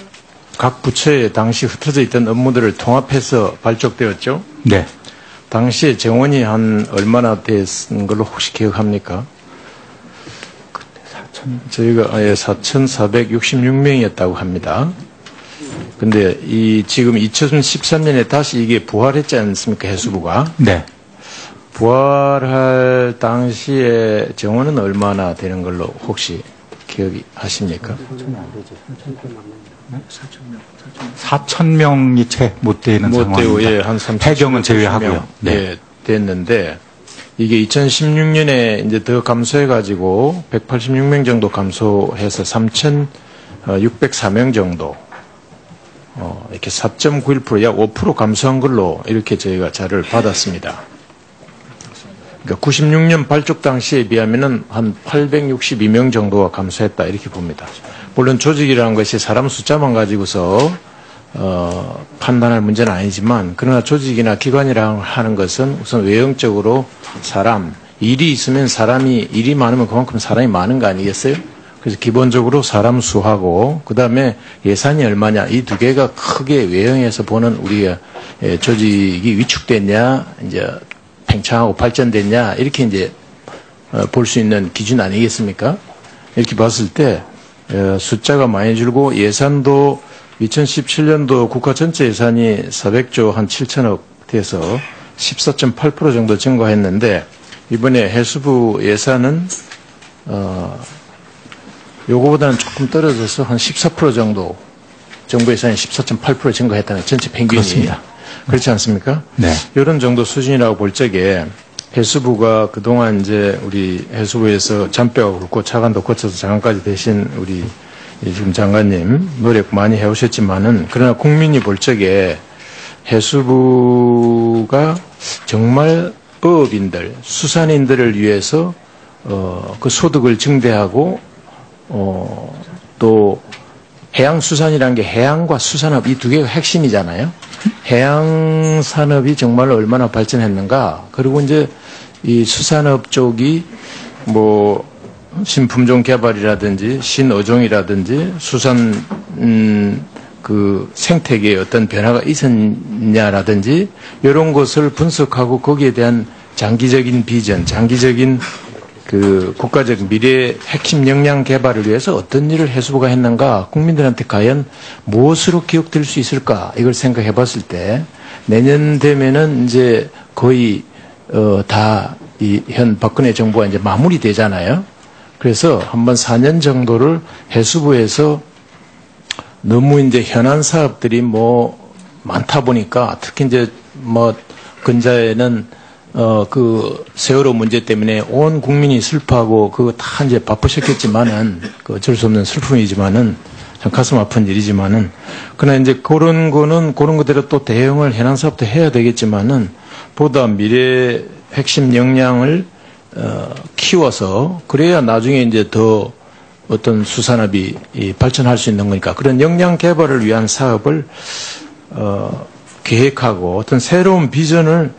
각 부처에 당시 흩어져 있던 업무들을 통합해서 발족되었죠? 네. 당시에 정원이 한 얼마나 됐는 걸로 혹시 기억합니까? 저희가 4,466명이었다고 합니다. 근데 지금 2013년에 다시 이게 부활했지 않습니까? 해수부가. 네. 부활할 당시에 정원은 얼마나 되는 걸로 혹시 기억이 하십니까? 4,000명이 채 못 되는 상황입니다. 예, 한 3,000. 해경은 제외하고요. 네. 예, 됐는데 이게 2016년에 이제 더 감소해가지고 186명 정도 감소해서 3,604명 정도 이렇게 4.91% 약 5% 감소한 걸로 이렇게 저희가 자료를 받았습니다. 그러니까 96년 발족 당시에 비하면은 한 862명 정도가 감소했다 이렇게 봅니다. 물론 조직이라는 것이 사람 숫자만 가지고서 판단할 문제는 아니지만 그러나 조직이나 기관이라 하는 것은 우선 외형적으로 사람, 일이 있으면 일이 많으면 그만큼 사람이 많은 거 아니겠어요? 그래서 기본적으로 사람 수하고 그 다음에 예산이 얼마냐 이 두 개가 크게 외형에서 보는 우리가 조직이 위축됐냐 이제 팽창하고 발전됐냐 이렇게 이제 볼 수 있는 기준 아니겠습니까? 이렇게 봤을 때 숫자가 많이 줄고 예산도 2017년도 국가 전체 예산이 400조 한 7천억 돼서 14.8% 정도 증가했는데 이번에 해수부 예산은 요거보다는 조금 떨어져서 한 14% 정도 정부 예산이 14.8% 증가했다는 전체 평균이 그렇습니다. 그렇지 않습니까? 네. 이런 정도 수준이라고 볼 적에 해수부가 그동안 이제 우리 해수부에서 잔뼈가 굵고 차관도 거쳐서 장관까지 되신 우리 지금 장관님 노력 많이 해오셨지만은 그러나 국민이 볼 적에 해수부가 정말 어업인들, 수산인들을 위해서 그 소득을 증대하고 또 해양수산이라는 게 해양과 수산업 이 두 개가 핵심이잖아요. 해양산업이 정말 얼마나 발전했는가. 그리고 이제 이 수산업 쪽이 뭐 신품종 개발이라든지 신어종이라든지 수산 그 생태계에 어떤 변화가 있었냐라든지 이런 것을 분석하고 거기에 대한 장기적인 비전, 장기적인 그 국가적 미래 핵심 역량 개발을 위해서 어떤 일을 해수부가 했는가, 국민들한테 과연 무엇으로 기억될 수 있을까 이걸 생각해 봤을 때 내년 되면은 이제 거의 다 이 현 박근혜 정부가 이제 마무리되잖아요. 그래서 한번 4년 정도를 해수부에서 너무 이제 현안 사업들이 뭐 많다 보니까 특히 이제 뭐 근자에는 그 세월호 문제 때문에 온 국민이 슬퍼하고 그거 다 이제 바쁘셨겠지만은 그 어쩔 수 없는 슬픔이지만은 참 가슴 아픈 일이지만은 그러나 이제 그런 거는 그런 것대로 또 대응을 현안 사업도 해야 되겠지만은 보다 미래 핵심 역량을 키워서 그래야 나중에 이제 더 어떤 수산업이 발전할 수 있는 거니까 그런 역량 개발을 위한 사업을 계획하고 어떤 새로운 비전을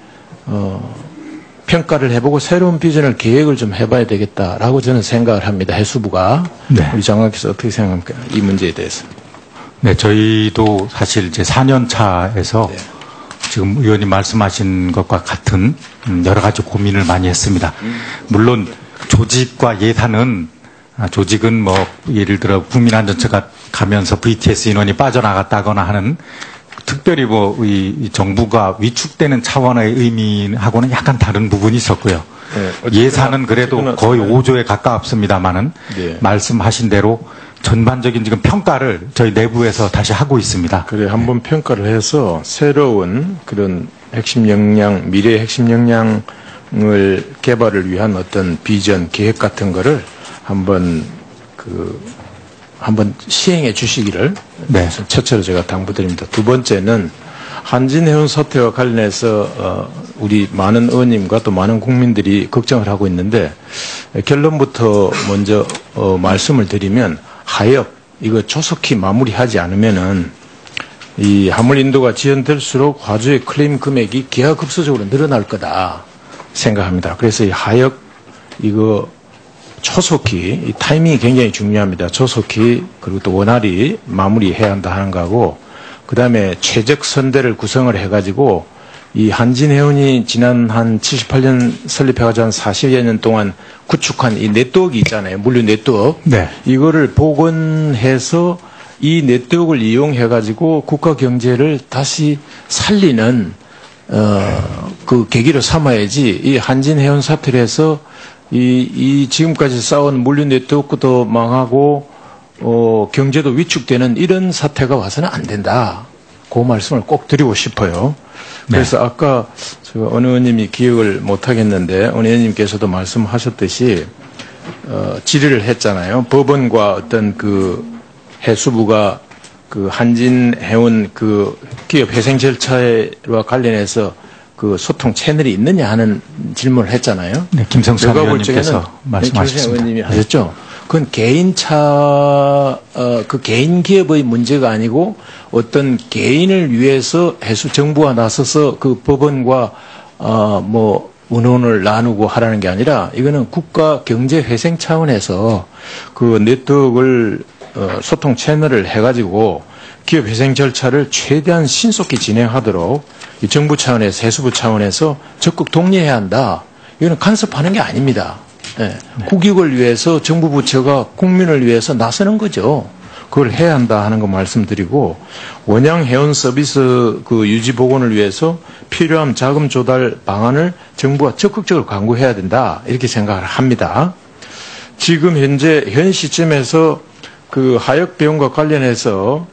평가를 해보고 새로운 비전을 계획을 좀 해봐야 되겠다라고 저는 생각을 합니다. 해수부가. 네. 우리 장관께서 어떻게 생각합니까? 이 문제에 대해서. 네, 저희도 사실 이제 4년 차에서 지금 의원님 말씀하신 것과 같은 여러 가지 고민을 많이 했습니다. 물론 조직과 예산은 조직은 뭐 예를 들어 국민안전처가 가면서 VTS 인원이 빠져나갔다거나 하는 특별히 뭐 이 정부가 위축되는 차원의 의미하고는 약간 다른 부분이 있었고요. 예산은 그래도 거의 5조에 가까웠습니다만은 말씀하신 대로 전반적인 지금 평가를 저희 내부에서 다시 하고 있습니다. 그래, 한번 평가를 해서 새로운 그런 핵심 역량, 미래의 핵심 역량을 개발을 위한 어떤 비전, 계획 같은 거를 한번 시행해 주시기를 첫째로 제가 당부드립니다. 두 번째는 한진해운 사태와 관련해서 우리 많은 의원님과 또 많은 국민들이 걱정을 하고 있는데 결론부터 먼저 말씀을 드리면 하역 이거 조속히 마무리하지 않으면은 이 화물 인도가 지연될수록 화주의 클레임 금액이 기하급수적으로 늘어날 거다 생각합니다. 그래서 이 하역 이거 초속히 이 타이밍이 굉장히 중요합니다. 초속히 그리고 또 원활히 마무리해야 한다 하는 거고 그다음에 최적 선대를 구성을 해가지고 이 한진해운이 지난 한 78년 설립해가지고 한 40여 년 동안 구축한 이 네트워크 있잖아요. 물류 네트워크. 네. 이거를 복원해서 이 네트워크를 이용해가지고 국가 경제를 다시 살리는 그 계기로 삼아야지 이 한진해운 사태를 해서 이 지금까지 쌓아온 물류 네트워크도 망하고 경제도 위축되는 이런 사태가 와서는 안 된다. 그 말씀을 꼭 드리고 싶어요. 그래서 아까 어느 의원님이 기억을 못 하겠는데 어느 의원님께서도 말씀하셨듯이 질의를 했잖아요. 법원과 어떤 그 해수부가 그 한진해운 그 기업 회생 절차와 관련해서 그 소통 채널이 있느냐 하는 질문을 했잖아요. 네, 김성수 의원님께서 말씀하셨습니다. 의원님이 하셨죠. 그건 개인차, 그 개인 기업의 문제가 아니고 어떤 개인을 위해서 정부가 나서서 그 법원과, 뭐, 운원을 나누고 하라는 게 아니라 이거는 국가 경제 회생 차원에서 그 네트워크를, 소통 채널을 해가지고 기업 회생 절차를 최대한 신속히 진행하도록 이 정부 차원에서 해수부 차원에서 적극 독려해야 한다. 이거는 간섭하는 게 아닙니다. 네. 국익을 위해서 정부 부처가 국민을 위해서 나서는 거죠. 그걸 해야 한다 하는 거 말씀드리고 원양 해운 서비스 그 유지 복원을 위해서 필요한 자금 조달 방안을 정부가 적극적으로 강구해야 된다 이렇게 생각을 합니다. 지금 현재 현 시점에서 그 하역 비용과 관련해서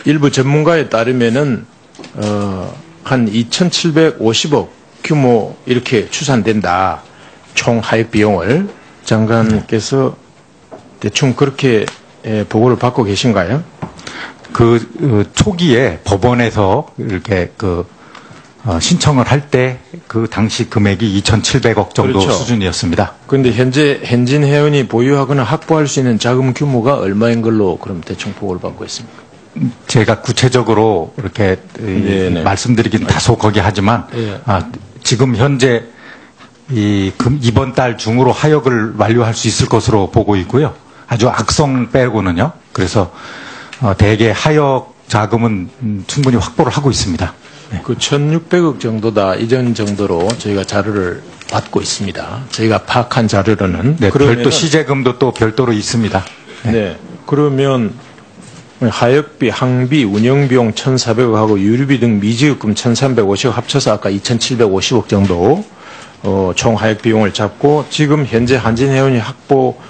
일부 전문가에 따르면은 한 2,750억 규모 이렇게 추산된다. 총 하역 비용을 장관께서 대충 그렇게 보고를 받고 계신가요? 초기에 법원에서 이렇게 신청을 할 때 그 당시 금액이 2,700억 정도 그렇죠. 수준이었습니다. 그런데 현재 한진해운이 보유하거나 확보할 수 있는 자금 규모가 얼마인 걸로 그럼 대충 보고를 받고 있습니까? 제가 구체적으로 이렇게 말씀드리긴 다소 거기하지만 지금 현재 이번 달 중으로 하역을 완료할 수 있을 것으로 보고 있고요. 아주 악성 빼고는요. 그래서 대개 하역 자금은 충분히 확보를 하고 있습니다. 그 1,600억 정도다 이전 정도로 저희가 자료를 받고 있습니다. 저희가 파악한 자료로는. 네, 별도 시제금도 또 별도로 있습니다. 네. 그러면 하역비, 항비, 운영비용 1,400억하고 유류비 등 미지급금 1,350억 합쳐서 아까 2,750억 정도 총 하역 비용을 잡고 지금 현재 한진해운이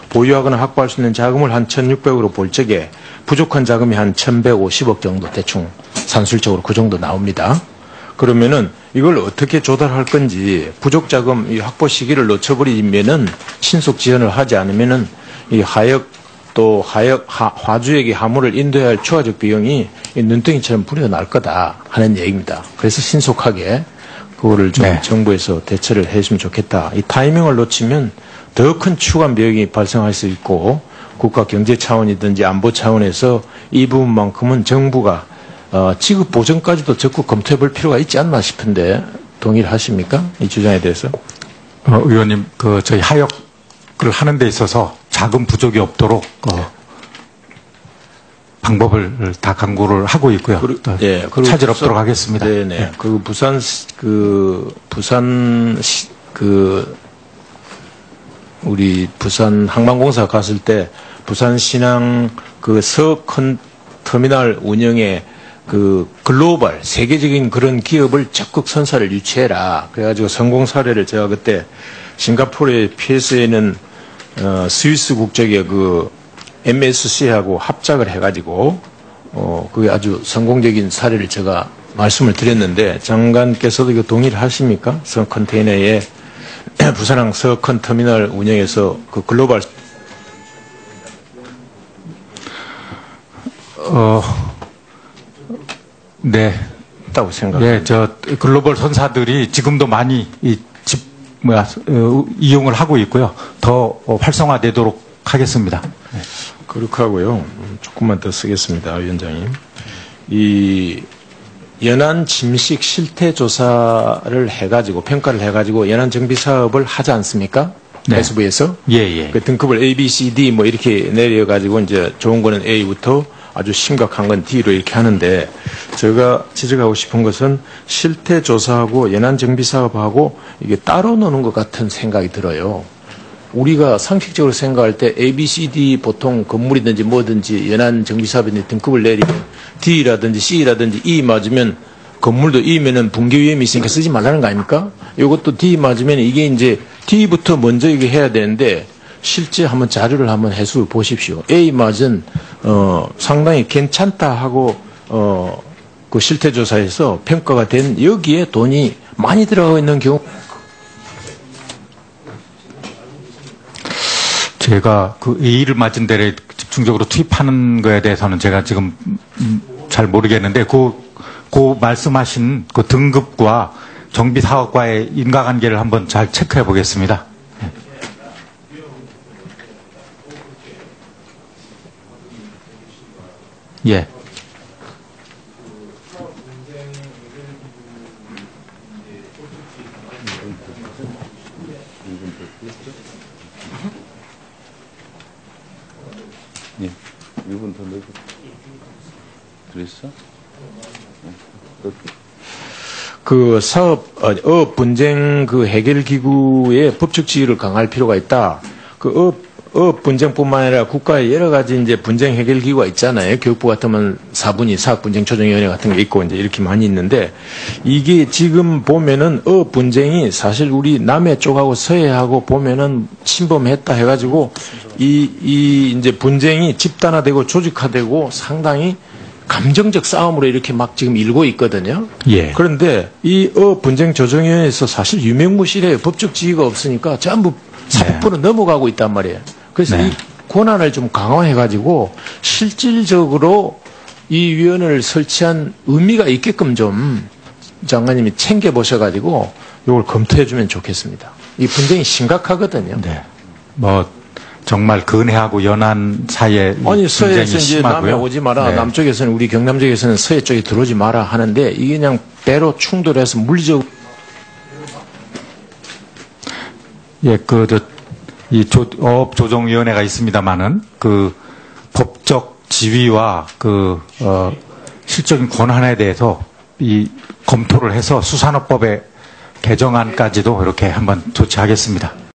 보유하거나 확보할 수 있는 자금을 한 1,600으로 볼 적에 부족한 자금이 한 1,150억 정도 대충 산술적으로 그 정도 나옵니다. 그러면은 이걸 어떻게 조달할 건지 부족 자금 이 확보 시기를 놓쳐버리면은 신속 지원을 하지 않으면은 이 하역 또 화주에게 화물을 인도해야 할 추가적 비용이 눈덩이처럼 불어날 거다 하는 얘기입니다. 그래서 신속하게 그거를 좀 정부에서 대처를 해주면 좋겠다. 이 타이밍을 놓치면 더 큰 추가 비용이 발생할 수 있고 국가 경제 차원이든지 안보 차원에서 이 부분만큼은 정부가 지급 보전까지도 적극 검토해 볼 필요가 있지 않나 싶은데 동의를 하십니까? 이 주장에 대해서? 의원님, 저희 하역을 하는 데 있어서 자금 부족이 없도록 방법을 다 강구를 하고 있고요. 예, 그리고 찾으러 하겠습니다. 네네. 네. 그리고 부산 우리 부산 항만공사 갔을 때 부산 신항 그 서컨 터미널 운영에 그 글로벌 세계적인 그런 기업을 적극 선사를 유치해라. 그래가지고 성공 사례를 제가 그때 싱가포르의 PSA는 스위스 국적의 그 MSC하고 합작을 해가지고 그게 아주 성공적인 사례를 제가 말씀을 드렸는데 장관께서도 이거 동의를 하십니까? 서 컨테이너에 부산항 서컨 터미널 운영에서 그 글로벌 네. 있다고 생각합니다. 예, 저 글로벌 선사들이 지금도 많이 이용을 하고 있고요. 더 활성화되도록 하겠습니다. 네. 그렇게 하고요. 조금만 더 쓰겠습니다, 위원장님. 이 연안 침식 실태 조사를 해가지고 평가를 해가지고 연안 정비 사업을 하지 않습니까? 네. 해수부에서 예. 그 등급을 A, B, C, D 뭐 이렇게 내려가지고 이제 좋은 거는 A부터 아주 심각한 건 D로 이렇게 하는데 제가 지적하고 싶은 것은 실태 조사하고 연안 정비 사업하고 이게 따로 노는 것 같은 생각이 들어요. 우리가 상식적으로 생각할 때 A, B, C, D 보통 건물이든지 뭐든지 연안 정비 사업인데 등급을 내리면 D라든지 C라든지 E 맞으면 건물도 E면은 붕괴 위험이 있으니까 쓰지 말라는 거 아닙니까? 이것도 D 맞으면 이게 이제 D부터 먼저 이게 해야 되는데 실제 한번 자료를 한번 해서 보십시오. A 맞은 상당히 괜찮다 하고 그 실태 조사에서 평가가 된 여기에 돈이 많이 들어가 있는 경우. 제가 그 A를 맞은 데를 집중적으로 투입하는 거에 대해서는 제가 지금 잘 모르겠는데 그 말씀하신 그 등급과 정비 사업과의 인과관계를 한번 잘 체크해 보겠습니다. 예. 예. 1분 더 넣고. 그랬어? 그 업 분쟁 그 해결 기구의 법적 지위를 강화할 필요가 있다. 그 업 분쟁뿐만 아니라 국가의 여러 가지 이제 분쟁 해결 기구가 있잖아요. 교육부 같으면 사분위 사업 분쟁 조정위원회 같은 게 있고 이제 이렇게 많이 있는데 이게 지금 보면은 업 분쟁이 사실 우리 남해 쪽하고 서해하고 보면은 침범했다 해가지고 이 이제 분쟁이 집단화되고 조직화되고 상당히 감정적 싸움으로 이렇게 막 지금 일고 있거든요. 예. 그런데 이 분쟁 조정위원회에서 사실 유명무실해요. 법적 지위가 없으니까 전부 사법부로 넘어가고 있단 말이에요. 그래서 이 권한을 좀 강화해가지고 실질적으로 이 위원회를 설치한 의미가 있게끔 좀 장관님이 챙겨보셔가지고 이걸 검토해주면 좋겠습니다. 이 분쟁이 심각하거든요. 네. 정말 근해하고 연안 사이에 아니 서해에서 이제 심하고요. 남해 오지 마라. 네. 남쪽에서는 우리 경남 쪽에서는 서해 쪽에 들어오지 마라 하는데 이게 그냥 배로 충돌해서 물리적. 예, 어업조정위원회가 있습니다만은 그 법적 지위와 실적인 권한에 대해서 이 검토를 해서 수산업법의 개정안까지도 이렇게 한번 조치하겠습니다.